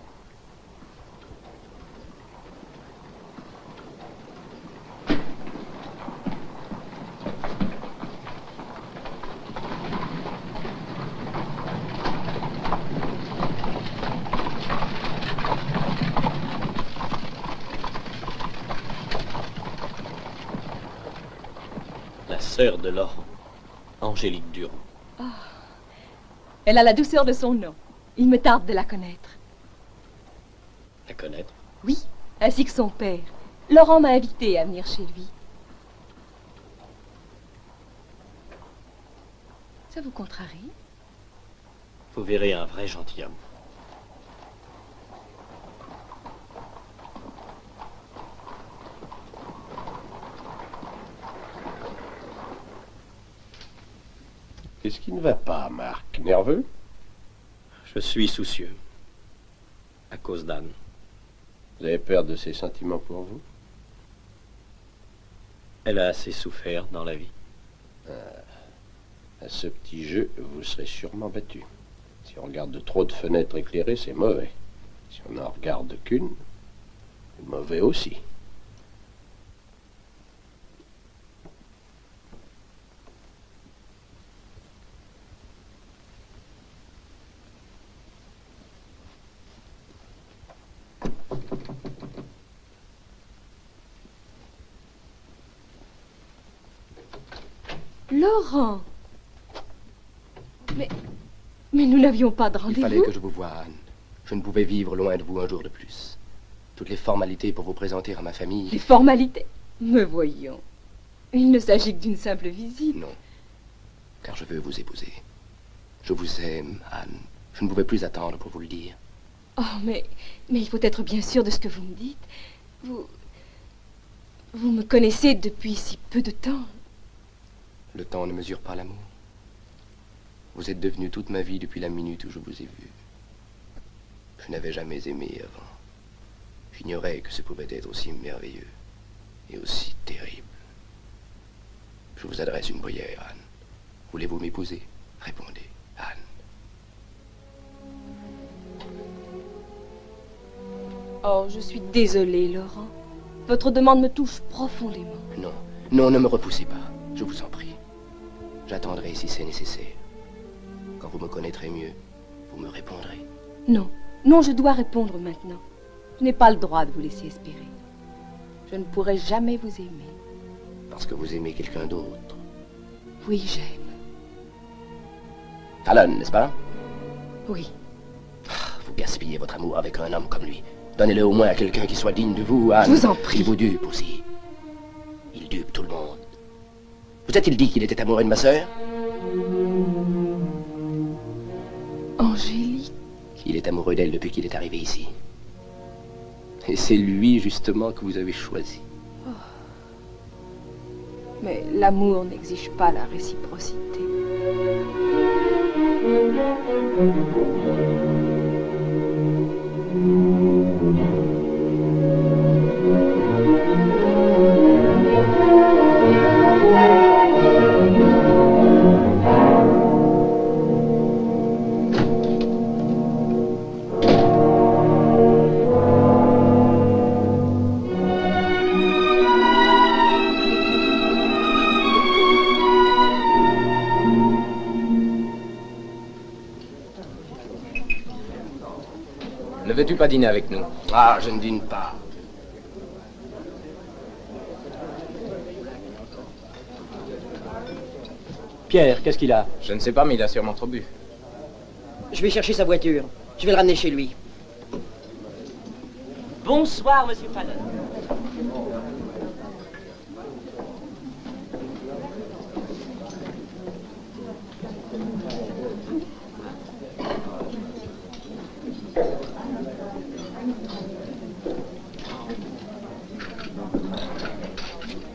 La sœur de Laurent, Angélique Duroux. Oh. Elle a la douceur de son nom. Il me tarde de la connaître. La connaître? Oui, ainsi que son père. Laurent m'a invité à venir chez lui. Ça vous contrarie? Vous verrez un vrai gentilhomme. Qu'est-ce qui ne va pas, Marc? Nerveux? Je suis soucieux. À cause d'Anne. Vous avez peur de ses sentiments pour vous? Elle a assez souffert dans la vie. À ce petit jeu, vous serez sûrement battu. Si on regarde trop de fenêtres éclairées, c'est mauvais. Si on n'en regarde qu'une, c'est mauvais aussi. Laurent! Mais nous n'avions pas de rendez-vous. Il fallait que je vous voie, Anne. Je ne pouvais vivre loin de vous un jour de plus. Toutes les formalités pour vous présenter à ma famille... Les formalités? Me voyons. Il ne s'agit que d'une simple visite. Non, car je veux vous épouser. Je vous aime, Anne. Je ne pouvais plus attendre pour vous le dire. Oh, mais il faut être bien sûr de ce que vous me dites. Vous me connaissez depuis si peu de temps. Le temps ne mesure pas l'amour. Vous êtes devenu toute ma vie depuis la minute où je vous ai vu. Je n'avais jamais aimé avant. J'ignorais que ce pouvait être aussi merveilleux et aussi terrible. Je vous adresse une prière, Anne. Voulez-vous m'épouser? Répondez, Anne. Oh, je suis désolée, Laurent. Votre demande me touche profondément. Non, non, ne me repoussez pas. Je vous en prie. J'attendrai si c'est nécessaire. Quand vous me connaîtrez mieux, vous me répondrez. Non, non, je dois répondre maintenant. Je n'ai pas le droit de vous laisser espérer. Je ne pourrai jamais vous aimer. Parce que vous aimez quelqu'un d'autre. Oui, j'aime. Fallon, n'est-ce pas? Oui. Vous gaspillez votre amour avec un homme comme lui. Donnez-le au moins à quelqu'un qui soit digne de vous, Anne. Je vous en prie. Il vous dupe aussi. Il dupe tout le monde. Vous a-t-il dit qu'il était amoureux de ma sœur? Angélique. Il est amoureux d'elle depuis qu'il est arrivé ici. Et c'est lui, justement, que vous avez choisi. Oh. Mais l'amour n'exige pas la réciprocité. Ne veux-tu pas dîner avec nous? Ah, je ne dîne pas. Pierre, qu'est-ce qu'il a? Je ne sais pas, mais il a sûrement trop bu. Je vais chercher sa voiture. Je vais le ramener chez lui. Bonsoir, monsieur Fallon.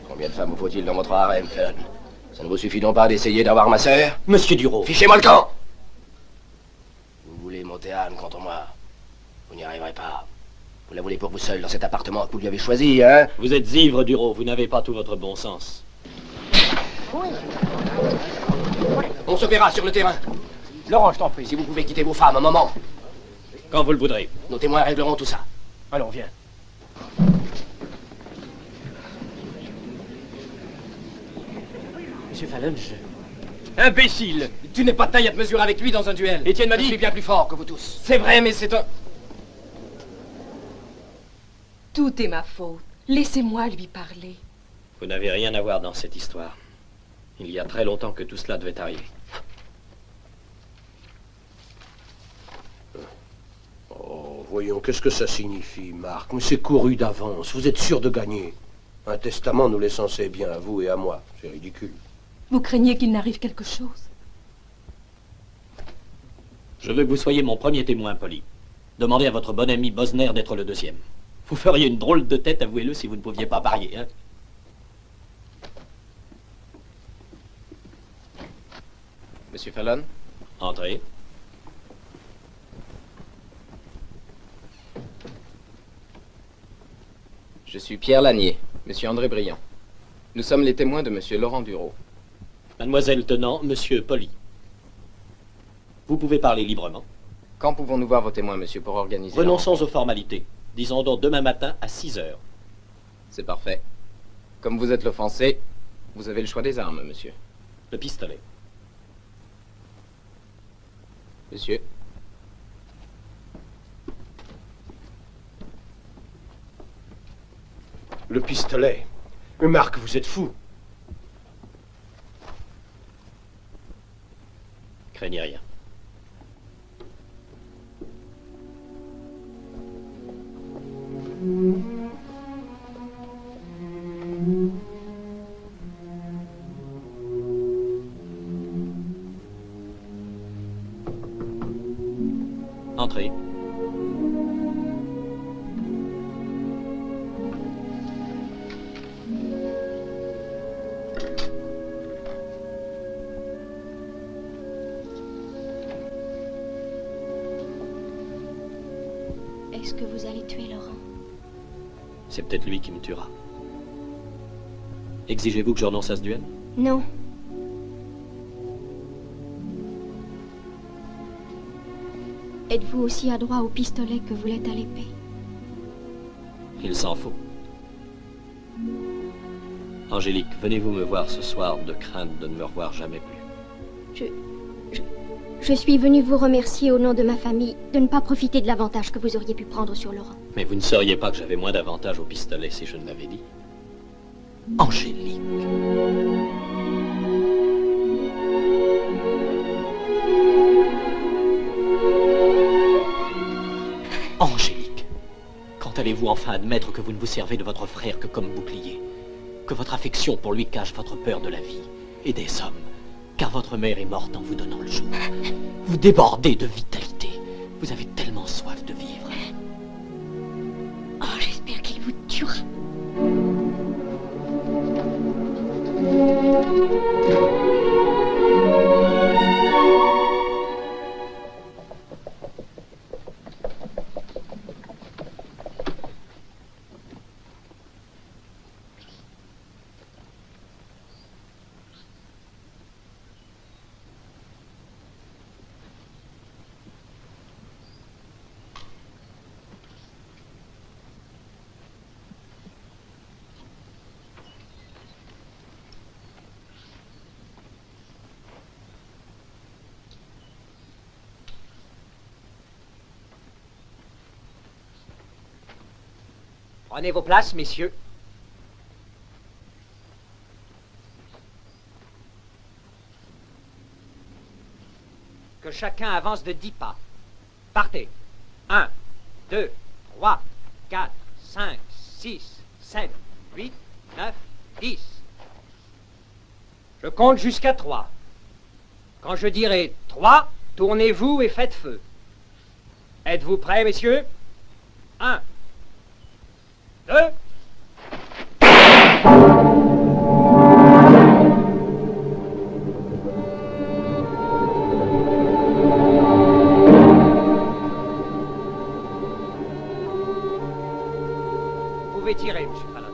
Combien de femmes vous faut-il dans votre harem, Fallon? Ça ne vous suffit donc pas d'essayer d'avoir ma sœur? Monsieur Duroux. Fichez-moi le camp! Vous voulez monter Anne contre moi? Vous n'y arriverez pas. Vous la voulez pour vous seul dans cet appartement que vous lui avez choisi, hein? Vous êtes ivre, Duroux. Vous n'avez pas tout votre bon sens. On se verra sur le terrain. Laurent, je t'en prie, si vous pouvez quitter vos femmes un moment. Quand vous le voudrez. Nos témoins régleront tout ça. Allons, viens. Monsieur Fallon, Imbécile! Tu n'es pas de taille à te mesurer avec lui dans un duel. Étienne m'a dit... Je suis bien plus fort que vous tous. C'est vrai, mais c'est un... Tout est ma faute. Laissez-moi lui parler. Vous n'avez rien à voir dans cette histoire. Il y a très longtemps que tout cela devait arriver. Oh, voyons, qu'est-ce que ça signifie, Marc? Mais c'est couru d'avance. Vous êtes sûr de gagner. Un testament nous laissant ses biens à vous et à moi. C'est ridicule. Vous craignez qu'il n'arrive quelque chose? Je veux que vous soyez mon premier témoin, Polly. Demandez à votre bon ami Bosner d'être le deuxième. Vous feriez une drôle de tête, avouez-le, si vous ne pouviez pas parier, hein? Monsieur Fallon? Entrez. Je suis Pierre Lanier, monsieur André Briand. Nous sommes les témoins de monsieur Laurent Dureau. Mademoiselle Tenant, monsieur Polly. Vous pouvez parler librement. Quand pouvons-nous voir vos témoins, monsieur, pour organiser... Renonçons aux formalités. Disons donc demain matin à 6 heures. C'est parfait. Comme vous êtes l'offensé, vous avez le choix des armes, monsieur. Le pistolet. Monsieur. Le pistolet. Marc, vous êtes fou. Craignez rien. Entrez. Est-ce que vous allez tuer Laurent? C'est peut-être lui qui me tuera. Exigez-vous que je renonce à ce duel? Non. Êtes-vous aussi adroit au pistolet que vous l'êtes à l'épée? Il s'en faut. Angélique, venez-vous me voir ce soir de crainte de ne me revoir jamais plus. Je suis venue vous remercier au nom de ma famille de ne pas profiter de l'avantage que vous auriez pu prendre sur Laurent. Mais vous ne sauriez pas que j'avais moins d'avantages au pistolet si je ne l'avais dit. Angélique. Angélique, quand allez-vous enfin admettre que vous ne vous servez de votre frère que comme bouclier? Que votre affection pour lui cache votre peur de la vie et des hommes? Car votre mère est morte en vous donnant le jour. Vous débordez de vitalité. Vous avez tellement soif de vivre. Oh, j'espère qu'il vous tuera. Prenez vos places, messieurs. Que chacun avance de 10 pas. Partez. 1, 2, 3, 4, 5, 6, 7, 8, 9, 10. Je compte jusqu'à 3. Quand je dirai 3, tournez-vous et faites feu. Êtes-vous prêts, messieurs? 1, 2. Vous pouvez tirer, monsieur Fallon.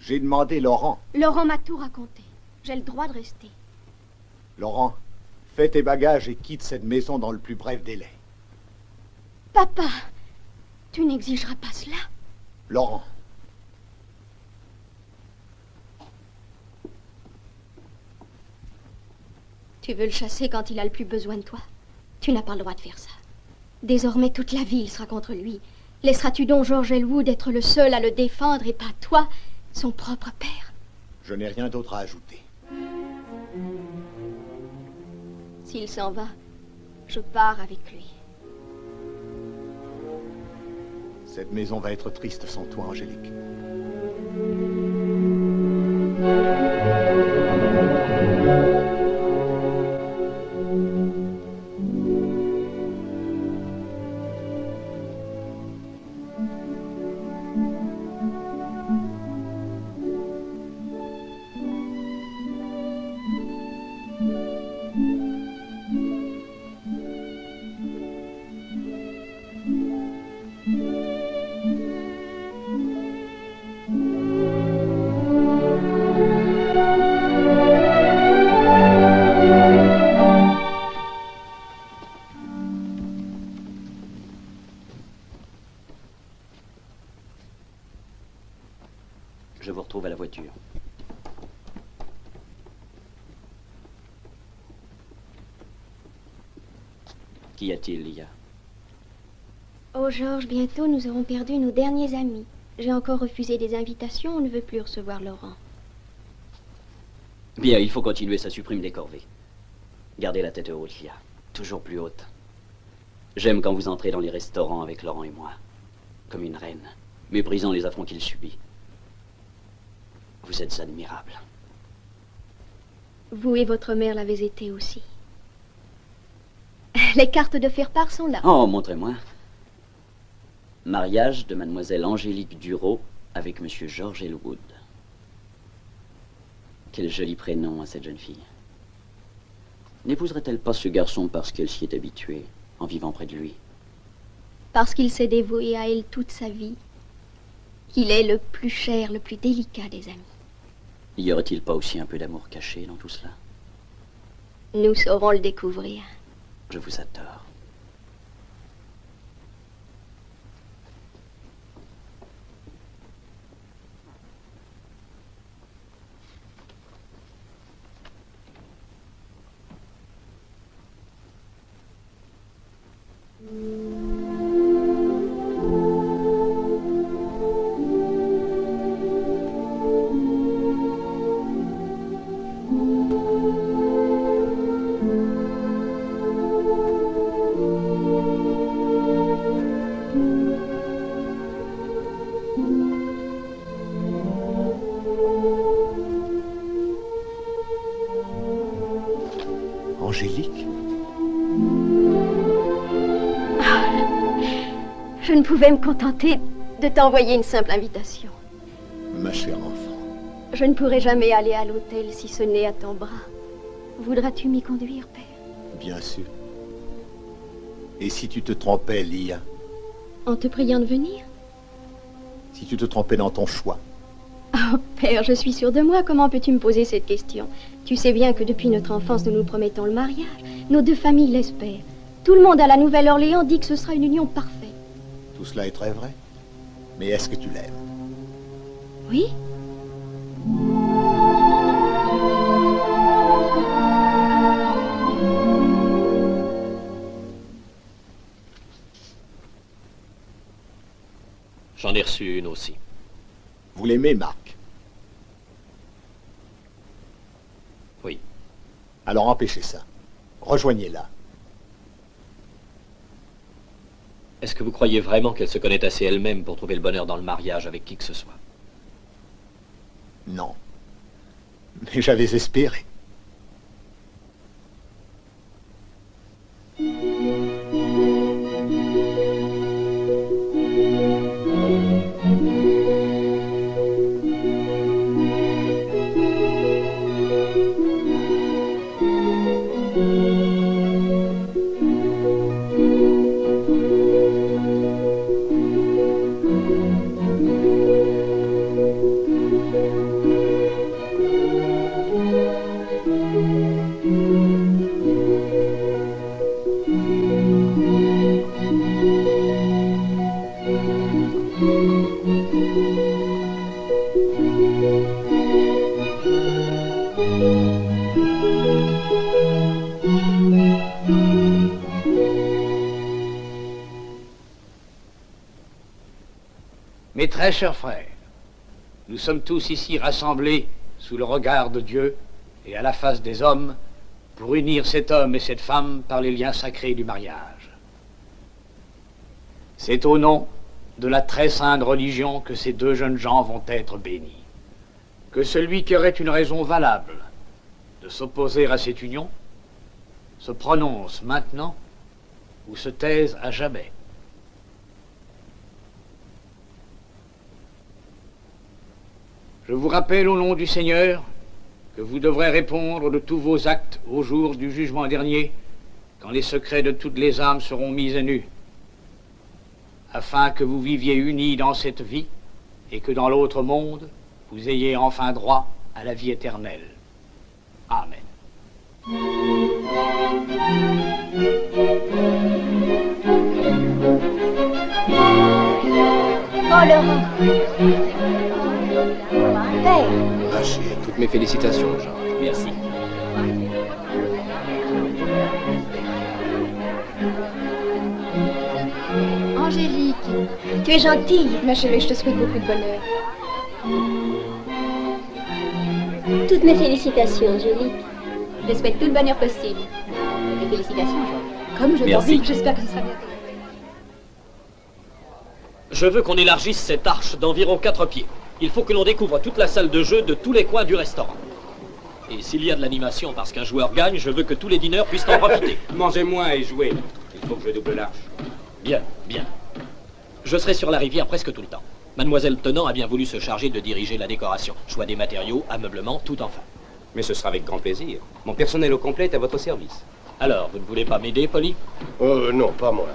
J'ai demandé Laurent. Laurent m'a tout raconté. J'ai le droit de rester. Laurent, fais tes bagages et quitte cette maison dans le plus bref délai. Papa, tu n'exigeras pas cela. Laurent. Tu veux le chasser quand il a le plus besoin de toi? Tu n'as pas le droit de faire ça. Désormais, toute la ville sera contre lui. Laisseras-tu donc George Elwood être le seul à le défendre et pas toi, son propre père? Je n'ai rien d'autre à ajouter. S'il s'en va, je pars avec lui. Cette maison va être triste sans toi, Angélique. Je vous retrouve à la voiture. Qu'y a-t-il, Lia? Oh, Georges, bientôt nous aurons perdu nos derniers amis. J'ai encore refusé des invitations, on ne veut plus recevoir Laurent. Bien, il faut continuer, ça supprime des corvées. Gardez la tête haute, Lia. Toujours plus haute. J'aime quand vous entrez dans les restaurants avec Laurent et moi. Comme une reine, méprisant les affronts qu'il subit. Vous êtes admirable. Vous et votre mère l'avez été aussi. Les cartes de faire-part sont là. Oh, montrez-moi. Mariage de mademoiselle Angélique Duro avec monsieur George Elwood. Quel joli prénom à cette jeune fille. N'épouserait-elle pas ce garçon parce qu'elle s'y est habituée, en vivant près de lui? Parce qu'il s'est dévoué à elle toute sa vie. Qu'il est le plus cher, le plus délicat des amis. Y aurait-il pas aussi un peu d'amour caché dans tout cela? Nous saurons le découvrir. Je vous adore. Angélique? Je ne pouvais me contenter de t'envoyer une simple invitation. Ma chère enfant. Je ne pourrai jamais aller à l'hôtel si ce n'est à ton bras. Voudras-tu m'y conduire, père? Bien sûr. Et si tu te trompais, Lia? En te priant de venir? Si tu te trompais dans ton choix? Oh, père, je suis sûre de moi. Comment peux-tu me poser cette question? Tu sais bien que depuis notre enfance, nous nous promettons le mariage. Nos deux familles l'espèrent. Tout le monde à la Nouvelle-Orléans dit que ce sera une union parfaite. Tout cela est très vrai. Mais est-ce que tu l'aimes? Oui. J'en ai reçu une aussi. Vous l'aimez, Marc? Oui. Alors empêchez ça. Rejoignez-la. Est-ce que vous croyez vraiment qu'elle se connaît assez elle-même pour trouver le bonheur dans le mariage avec qui que ce soit? Non. Mais j'avais espéré. Très chers frères, nous sommes tous ici rassemblés sous le regard de Dieu et à la face des hommes pour unir cet homme et cette femme par les liens sacrés du mariage. C'est au nom de la très sainte religion que ces deux jeunes gens vont être bénis. Que celui qui aurait une raison valable de s'opposer à cette union se prononce maintenant ou se taise à jamais. Je vous rappelle au nom du Seigneur que vous devrez répondre de tous vos actes au jour du jugement dernier, quand les secrets de toutes les âmes seront mis à nu, afin que vous viviez unis dans cette vie et que dans l'autre monde, vous ayez enfin droit à la vie éternelle. Amen. Oh, Laurent. Père. Merci. Toutes mes félicitations, Jean. Merci. Angélique, tu es gentille. Ma chérie, je te souhaite beaucoup de bonheur. Toutes mes félicitations, Angélique. Je te souhaite tout le bonheur possible. Mes félicitations, Jean. Comme je t'en Merci. prie, j'espère que ce sera bientôt. Je veux qu'on élargisse cette arche d'environ 4 pieds. Il faut que l'on découvre toute la salle de jeu de tous les coins du restaurant. Et s'il y a de l'animation parce qu'un joueur gagne, je veux que tous les dîneurs puissent en profiter. Mangez moins et jouez. Il faut que je double l'arche. Bien, bien. Je serai sur la rivière presque tout le temps. Mademoiselle Tennant a bien voulu se charger de diriger la décoration. Choix des matériaux, ameublement, tout enfin. Mais ce sera avec grand plaisir. Mon personnel au complet est à votre service. Alors, vous ne voulez pas m'aider, Polly? Non, pas moi.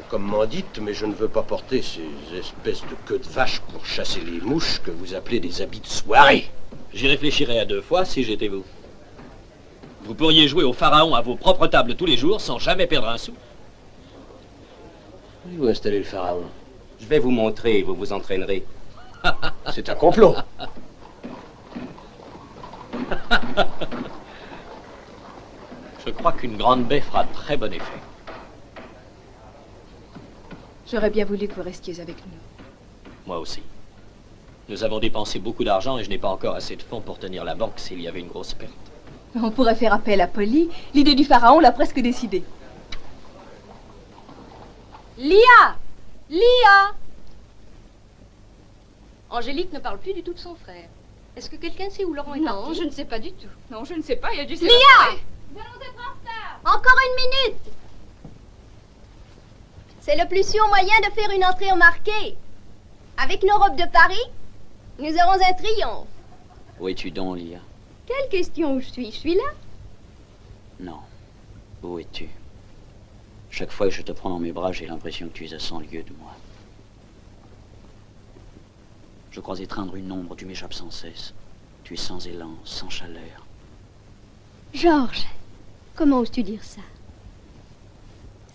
Comme m'en dites, mais je ne veux pas porter ces espèces de queues de vache pour chasser les mouches que vous appelez des habits de soirée. J'y réfléchirais à 2 fois si j'étais vous. Vous pourriez jouer au pharaon à vos propres tables tous les jours sans jamais perdre un sou. Où installer le pharaon? Je vais vous montrer et vous vous entraînerez. C'est un complot. Je crois qu'une grande baie fera très bon effet. J'aurais bien voulu que vous restiez avec nous. Moi aussi. Nous avons dépensé beaucoup d'argent et je n'ai pas encore assez de fonds pour tenir la banque s'il y avait une grosse perte. On pourrait faire appel à Polly. L'idée du pharaon l'a presque décidée. Lia! Lia! Angélique ne parle plus du tout de son frère. Est-ce que quelqu'un sait où Laurent est parti? Non, je ne sais pas du tout. Non, je ne sais pas, il y a dû Lia! Nous allons être en retard! Encore une minute! C'est le plus sûr moyen de faire une entrée remarquée. Avec nos robes de Paris, nous aurons un triomphe. Où es-tu donc, Lia? Quelle question où je suis? Je suis là. Non. Où es-tu? Chaque fois que je te prends dans mes bras, j'ai l'impression que tu es à 100 lieues de moi. Je crois étreindre une ombre, tu m'échappes sans cesse. Tu es sans élan, sans chaleur. Georges, comment oses-tu dire ça?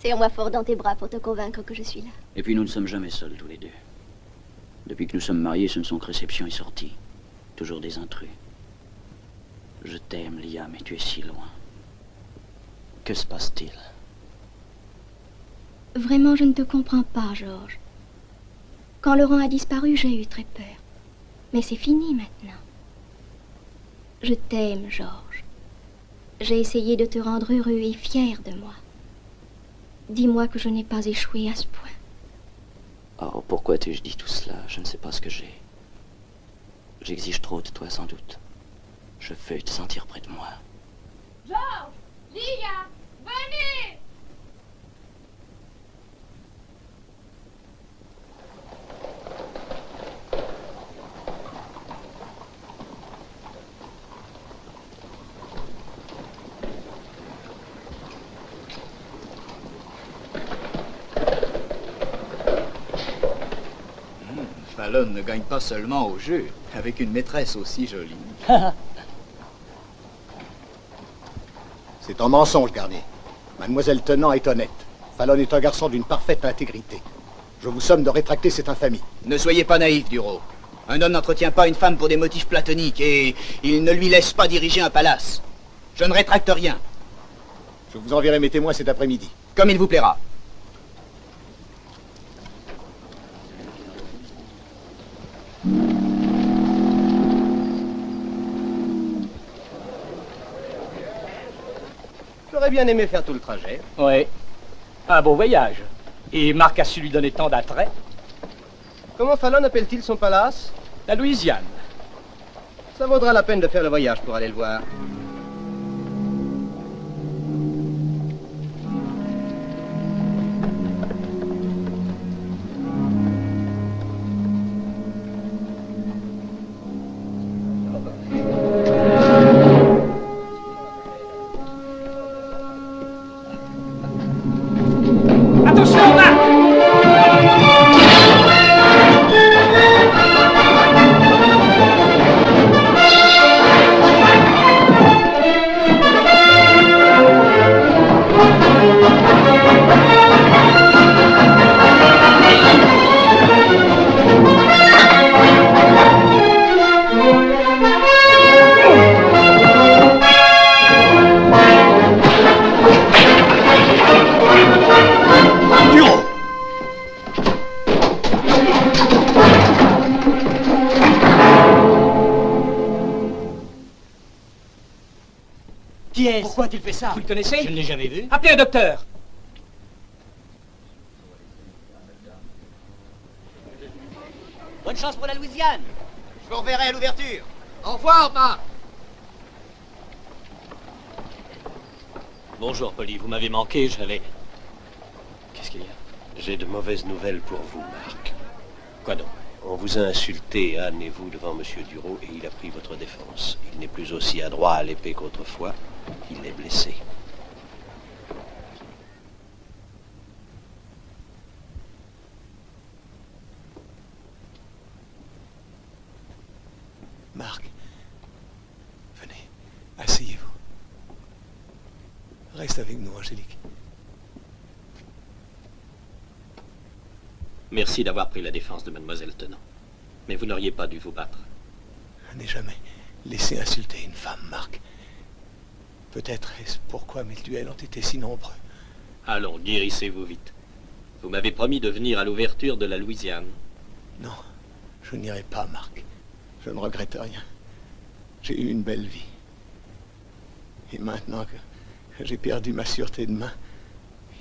Serre-moi fort dans tes bras pour te convaincre que je suis là. Et puis nous ne sommes jamais seuls tous les deux. Depuis que nous sommes mariés, ce ne sont que réception et sortie. Toujours des intrus. Je t'aime, Lia, mais tu es si loin. Que se passe-t-il? Vraiment, je ne te comprends pas, Georges. Quand Laurent a disparu, j'ai eu très peur. Mais c'est fini maintenant. Je t'aime, Georges. J'ai essayé de te rendre heureux et fier de moi. Dis-moi que je n'ai pas échoué à ce point. Oh, pourquoi t'ai-je dit tout cela? Je ne sais pas ce que j'ai. J'exige trop de toi, sans doute. Je veux te sentir près de moi. Georges! Lia! Venez! Fallon ne gagne pas seulement au jeu, avec une maîtresse aussi jolie. C'est un mensonge, Garnier. Mademoiselle Tennant est honnête. Fallon est un garçon d'une parfaite intégrité. Je vous somme de rétracter cette infamie. Ne soyez pas naïf, Duro. Un homme n'entretient pas une femme pour des motifs platoniques et il ne lui laisse pas diriger un palace. Je ne rétracte rien. Je vous enverrai mes témoins cet après-midi. Comme il vous plaira. J'aurais bien aimé faire tout le trajet. Oui. Un beau voyage. Et Marc a su lui donner tant d'attrait. Comment Fallon appelle-t-il son palace? La Louisiane. Ça vaudra la peine de faire le voyage pour aller le voir. Pourquoi tu fais ça? Vous le connaissez? Je ne l'ai jamais vu. Appelez un docteur. Bonne chance pour la Louisiane. Je vous reverrai à l'ouverture. Au revoir, Marc. Bonjour, Polly. Vous m'avez manqué, j'avais... Qu'est-ce qu'il y a? J'ai de mauvaises nouvelles pour vous, Marc. Quoi donc? On vous a insulté, Anne et vous, devant Monsieur Duro, et il a pris votre défense. Il n'est plus aussi adroit à l'épée qu'autrefois. Il est blessé. Marc, venez, asseyez-vous. Reste avec nous, Angélique. Merci d'avoir pris la défense de Mademoiselle Tennant. Mais vous n'auriez pas dû vous battre. Je n'ai jamais laissé insulter une femme, Marc. Peut-être est-ce pourquoi mes duels ont été si nombreux. Allons, guérissez-vous vite. Vous m'avez promis de venir à l'ouverture de la Louisiane. Non, je n'irai pas, Marc. Je ne regrette rien. J'ai eu une belle vie. Et maintenant que j'ai perdu ma sûreté de main,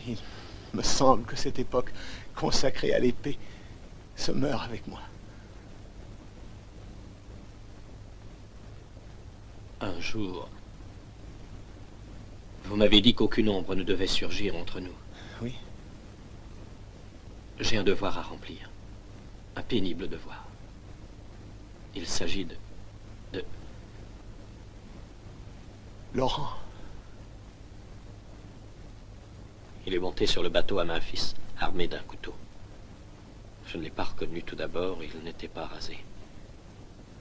il me semble que cette époque consacrée à l'épée se meurt avec moi. Un jour, vous m'avez dit qu'aucune ombre ne devait surgir entre nous. Oui. J'ai un devoir à remplir. Un pénible devoir. Il s'agit de... Laurent. Il est monté sur le bateau à Memphis, armé d'un couteau. Je ne l'ai pas reconnu tout d'abord, il n'était pas rasé.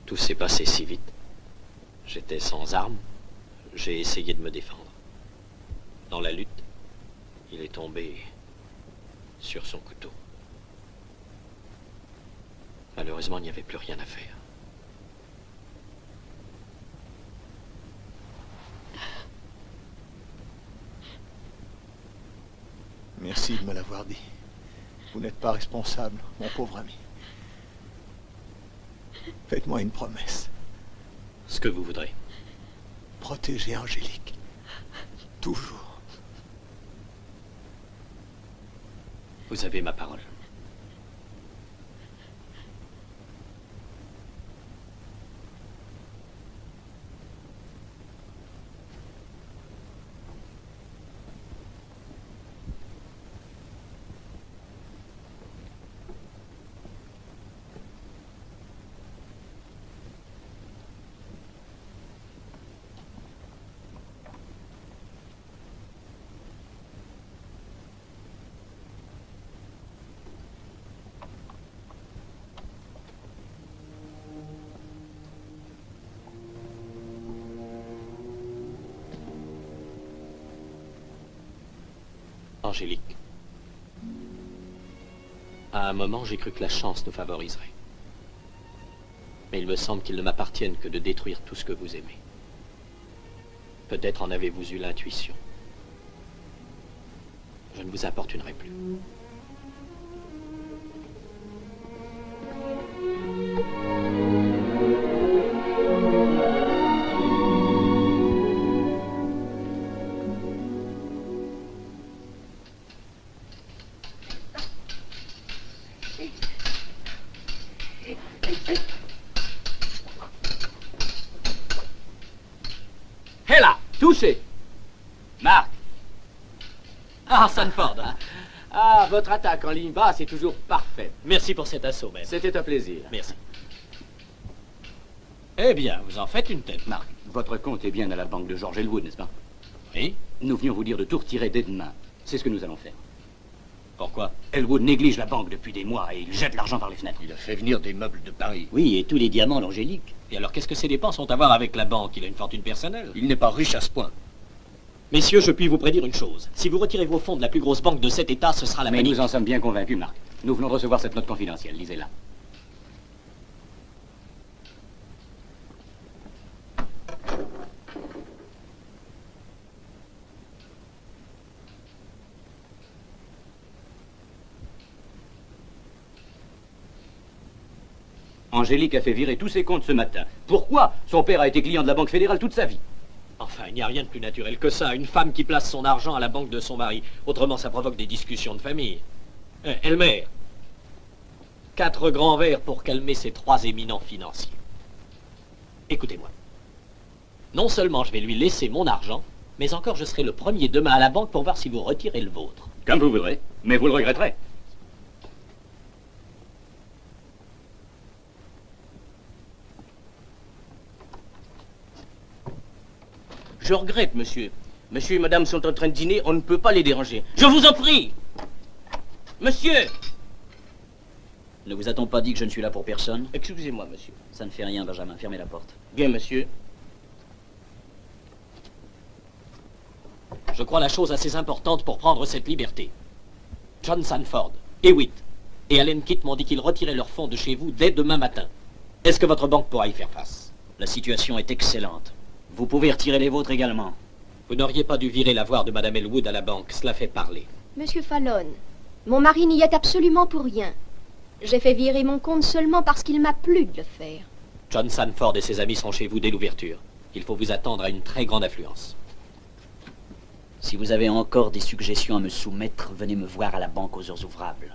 Tout s'est passé si vite. J'étais sans armes, j'ai essayé de me défendre. Dans la lutte, il est tombé sur son couteau. Malheureusement, il n'y avait plus rien à faire. Merci de me l'avoir dit. Vous n'êtes pas responsable, mon pauvre ami. Faites-moi une promesse. Ce que vous voudrez. Protégez Angélique. Toujours. Vous avez ma parole. Angélique. À un moment, j'ai cru que la chance nous favoriserait. Mais il me semble qu'il ne m'appartienne que de détruire tout ce que vous aimez. Peut-être en avez-vous eu l'intuition. Je ne vous importunerai plus. Hé là, touché. Marc. Ah, Sanford. Ah, votre attaque en ligne basse est toujours parfaite. Merci pour cet assaut, maître. C'était un plaisir. Merci. Eh bien, vous en faites une tête. Marc, votre compte est bien à la banque de George Elwood, n'est-ce pas? Oui. Nous venions vous dire de tout retirer dès demain. C'est ce que nous allons faire. Pourquoi? Elwood néglige la banque depuis des mois et il jette l'argent par les fenêtres. Il a fait venir des meubles de Paris. Oui, et tous les diamants d'Angélique. Et alors, qu'est-ce que ces dépenses ont à voir avec la banque? Il a une fortune personnelle. Il n'est pas riche à ce point. Messieurs, je puis vous prédire une chose. Si vous retirez vos fonds de la plus grosse banque de cet État, ce sera la Mais panique. nous en sommes bien convaincus, Marc. Nous venons de recevoir cette note confidentielle. Lisez-la. Angélique a fait virer tous ses comptes ce matin. Pourquoi? Son père a été client de la Banque fédérale toute sa vie. Enfin, il n'y a rien de plus naturel que ça. Une femme qui place son argent à la banque de son mari. Autrement, ça provoque des discussions de famille. Elmer, 4 grands verres pour calmer ces 3 éminents financiers. Écoutez-moi. Non seulement je vais lui laisser mon argent, mais encore je serai le premier demain à la banque pour voir si vous retirez le vôtre. Comme vous voudrez, mais vous le regretterez. Je regrette, monsieur. Monsieur et madame sont en train de dîner, on ne peut pas les déranger. Je vous en prie! Monsieur! Ne vous a-t-on pas dit que je ne suis là pour personne? Excusez-moi, monsieur. Ça ne fait rien, Benjamin. Fermez la porte. Bien, monsieur. Je crois la chose assez importante pour prendre cette liberté. John Sanford, Hewitt et Allen Kitt m'ont dit qu'ils retiraient leurs fonds de chez vous dès demain matin. Est-ce que votre banque pourra y faire face? La situation est excellente. Vous pouvez retirer les vôtres également. Vous n'auriez pas dû virer l'avoir de Madame Elwood à la banque. Cela fait parler. Monsieur Fallon, mon mari n'y est absolument pour rien. J'ai fait virer mon compte seulement parce qu'il m'a plu de le faire. John Sanford et ses amis seront chez vous dès l'ouverture. Il faut vous attendre à une très grande affluence. Si vous avez encore des suggestions à me soumettre, venez me voir à la banque aux heures ouvrables.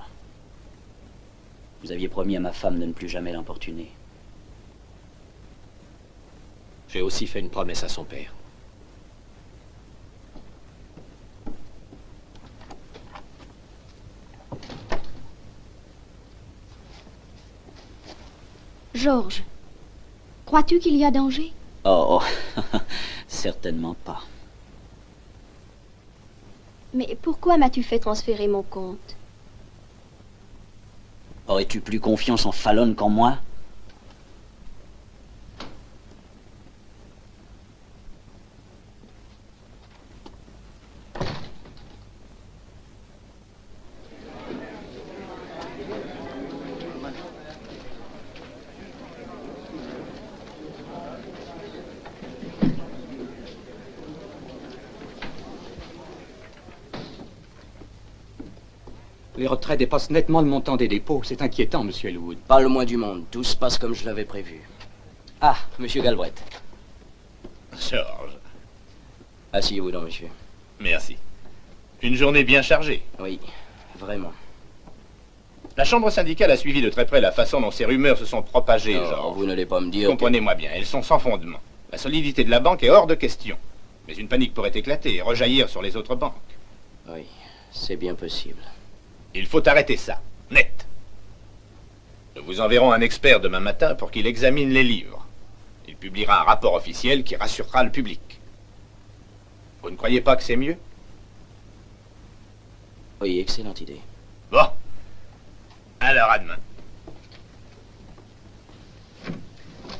Vous aviez promis à ma femme de ne plus jamais l'importuner. J'ai aussi fait une promesse à son père. Georges, crois-tu qu'il y a danger? Oh, certainement pas. Mais pourquoi m'as-tu fait transférer mon compte? Aurais-tu plus confiance en Fallon qu'en moi? Les retraits dépassent nettement le montant des dépôts. C'est inquiétant, monsieur Elwood. Pas le moins du monde. Tout se passe comme je l'avais prévu. Ah, monsieur Galbraith. Georges. Asseyez-vous donc, monsieur. Merci. Une journée bien chargée. Oui, vraiment. La chambre syndicale a suivi de très près la façon dont ces rumeurs se sont propagées, Georges. Vous n'allez pas me dire Comprenez-moi bien, elles sont sans fondement. La solidité de la banque est hors de question. Mais une panique pourrait éclater et rejaillir sur les autres banques. Oui, c'est bien possible. Il faut arrêter ça, net. Nous vous enverrons un expert demain matin pour qu'il examine les livres. Il publiera un rapport officiel qui rassurera le public. Vous ne croyez pas que c'est mieux? Oui, excellente idée. Bon. Alors, à demain.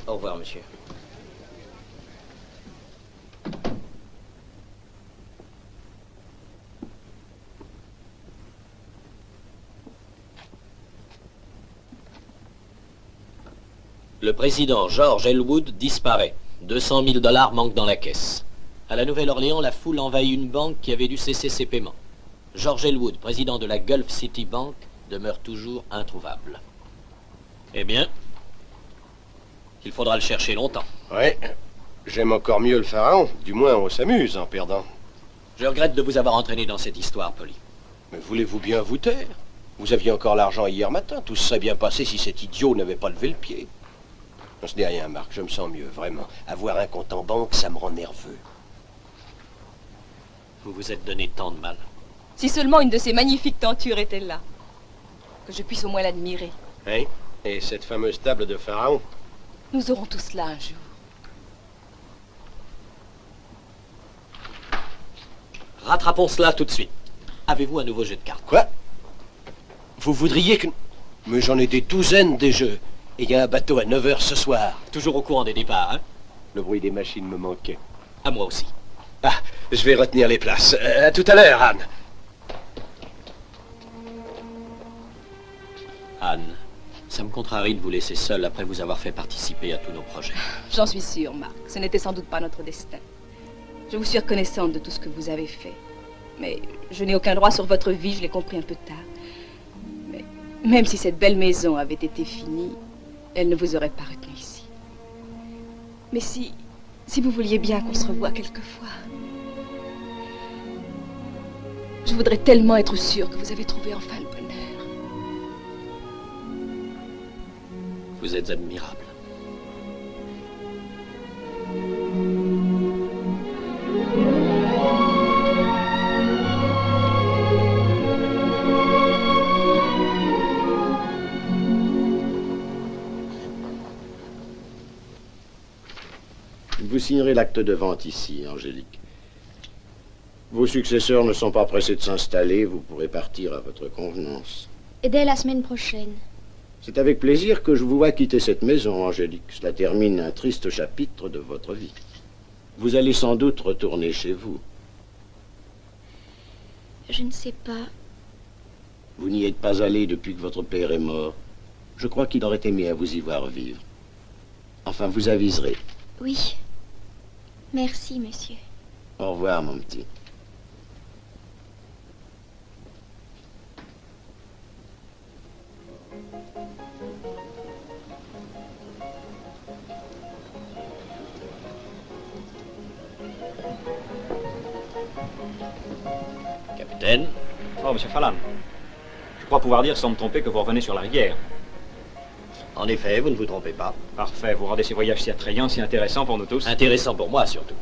Au revoir, monsieur. Le président George Elwood disparaît. 200 000 $ manquent dans la caisse. À la Nouvelle-Orléans, la foule envahit une banque qui avait dû cesser ses paiements. George Elwood, président de la Gulf City Bank, demeure toujours introuvable. Eh bien, il faudra le chercher longtemps. Ouais, j'aime encore mieux le pharaon. Du moins, on s'amuse en perdant. Je regrette de vous avoir entraîné dans cette histoire, Polly. Mais voulez-vous bien vous taire? Vous aviez encore l'argent hier matin. Tout se serait bien passé si cet idiot n'avait pas levé le pied. Non, ce n'est rien, Marc. Je me sens mieux, vraiment. Avoir un compte en banque, ça me rend nerveux. Vous vous êtes donné tant de mal. Si seulement une de ces magnifiques tentures était là. Que je puisse au moins l'admirer. Hein? Et cette fameuse table de Pharaon? Nous aurons tout cela un jour. Rattrapons cela tout de suite. Avez-vous un nouveau jeu de cartes? Quoi? Vous voudriez que... Mais j'en ai des douzaines des jeux. Et il y a un bateau à 9 h ce soir. Toujours au courant des départs, hein? Le bruit des machines me manquait. À moi aussi. Ah, je vais retenir les places. À tout à l'heure, Anne. Anne, ça me contrarie de vous laisser seule après vous avoir fait participer à tous nos projets. J'en suis sûre, Marc. Ce n'était sans doute pas notre destin. Je vous suis reconnaissante de tout ce que vous avez fait. Mais je n'ai aucun droit sur votre vie, je l'ai compris un peu tard. Mais même si cette belle maison avait été finie, elle ne vous aurait pas retenu ici. Mais si vous vouliez bien qu'on se revoie quelquefois, je voudrais tellement être sûre que vous avez trouvé enfin le bonheur. Vous êtes admirable. Vous signerez l'acte de vente ici, Angélique. Vos successeurs ne sont pas pressés de s'installer, vous pourrez partir à votre convenance. Et dès la semaine prochaine. C'est avec plaisir que je vous vois quitter cette maison, Angélique. Cela termine un triste chapitre de votre vie. Vous allez sans doute retourner chez vous. Je ne sais pas. Vous n'y êtes pas allé depuis que votre père est mort. Je crois qu'il aurait aimé à vous y voir vivre. Enfin, vous aviserez. Oui. Merci, monsieur. Au revoir, mon petit. Capitaine? Oh, monsieur Fallam. Je crois pouvoir dire sans me tromper que vous revenez sur la rivière. En effet, vous ne vous trompez pas. Parfait, vous rendez ces voyages si attrayants, si intéressants pour nous tous. Intéressant pour moi, surtout.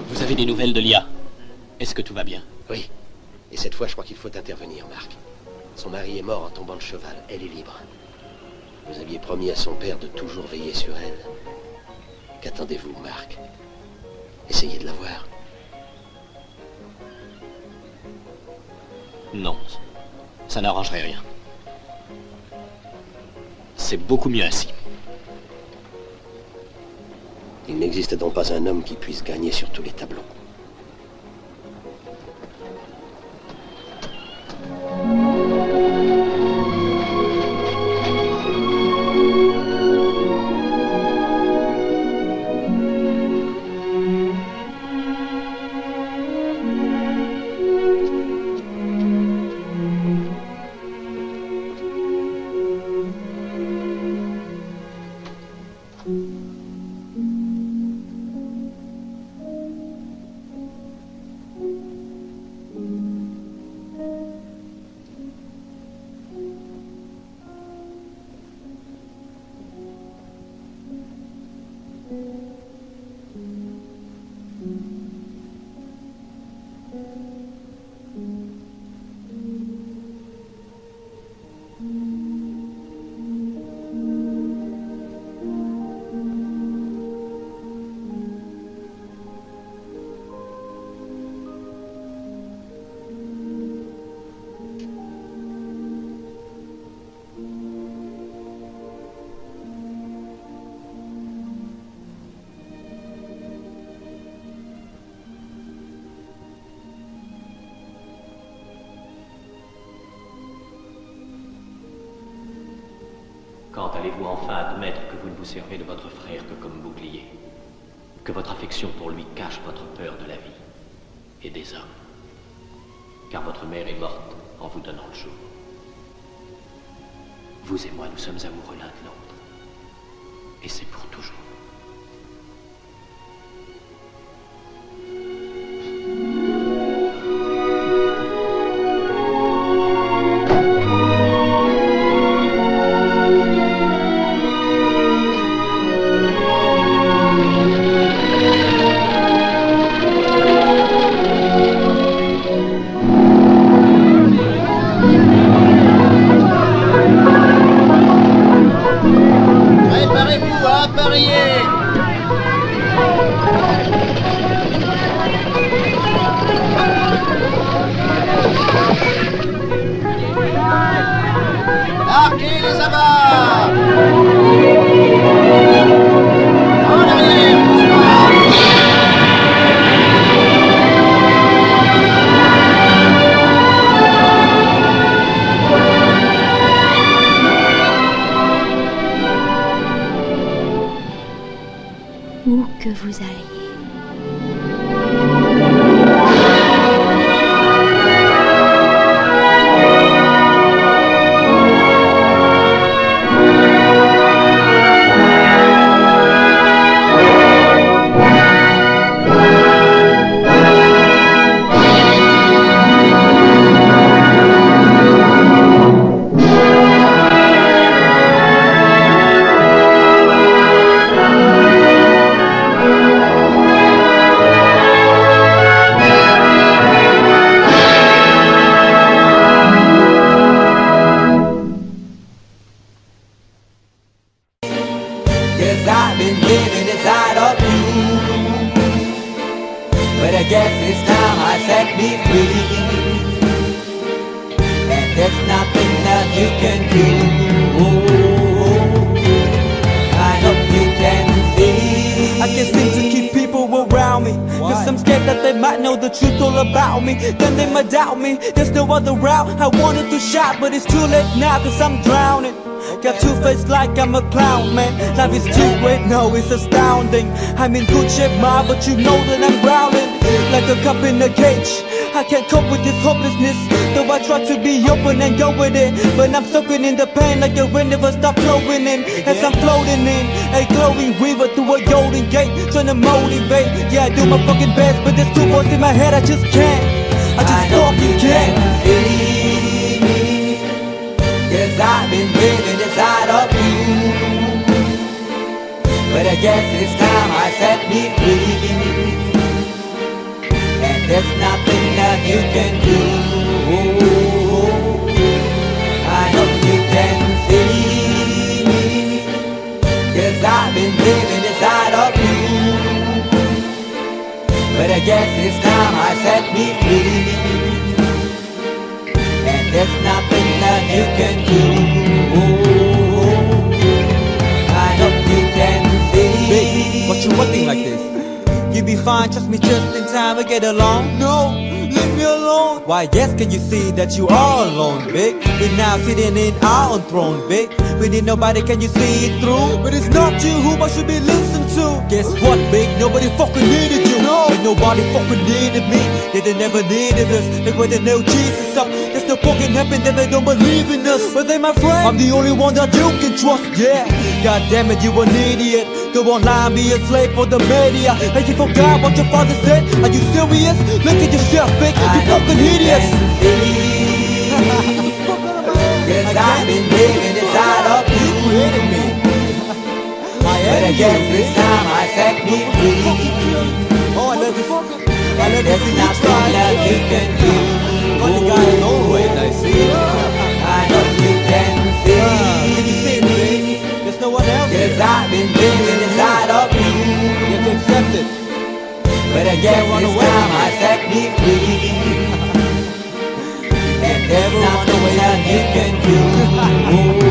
Vous avez des nouvelles de Lia? Est-ce que tout va bien? Oui. Et cette fois, je crois qu'il faut intervenir, Marc. Son mari est mort en tombant de cheval. Elle est libre. Vous aviez promis à son père de toujours veiller sur elle. Qu'attendez-vous, Marc? Essayez de la voir. Non, ça n'arrangerait rien. C'est beaucoup mieux ainsi. Il n'existe donc pas un homme qui puisse gagner sur tous les tableaux. Quand allez-vous enfin admettre que vous ne vous servez de votre frère que comme bouclier? Que votre affection pour lui cache votre peur de la vie et des hommes? Car votre mère est morte en vous donnant le jour. Vous et moi, nous sommes amoureux l'un de l'autre. Et c'est pour toujours. mariée. Larguez les amarres. En arrière, Où que vous alliez. Cause I've been living inside of you. But I guess it's time I set me free. And there's nothing that you can do. I hope you can see. I can't seem to keep people around me. Cause I'm scared that they might know the truth all about me. Then they might doubt me. There's no other route. I wanted to shout, but it's too late now cause I'm drowning. Got two-faced like I'm a clown, man. Life is too great, no, it's astounding. I'm in good shape, ma, but you know that I'm growling like a cup in a cage. I can't cope with this hopelessness, though I try to be open and go with it. But I'm soaking in the pain like the wind never stop flowing in. As I'm floating in a glowing river through a golden gate, trying to motivate. Yeah, I do my fucking best, but there's two voices in my head, I just can't. I just fucking can't. Cause I've been living inside of you. But I guess it's time I set me free. And there's nothing that you can do. I hope you can see me. Cause I've been living inside of you. But I guess it's time I set me free. And there's nothing that you can do. I hope you can see. Baby, what you acting like this? You be fine, trust me, just in time to get along. No, leave me alone. Why, yes, can you see that you are alone, big? We're now sitting in our own throne, big. We need nobody, can you see it through? But it's not you who I should be listening to. Guess what, big? Nobody fucking needed you. No, ain't nobody fucking needed me. They never needed us. They were the no Jesus up. There's no fucking happen that they don't believe in us. But they my friend, I'm the only one that you can trust. Yeah, god damn it, you an idiot. Go online, be a slave for the media. And you forgot what your father said. Are you serious? Look at yourself, big. You fucking idiots. Cause I've been living inside of you. But I guess this time I set me free. Oh, I love this. I love there's nothing that you can do. Funny guy is always nice, see? I know you can see. Can you see it, baby? There's no one else. Cause I've been living inside of you. You have to accept it. But I guess this time I set me free. And there's nothing that you can do.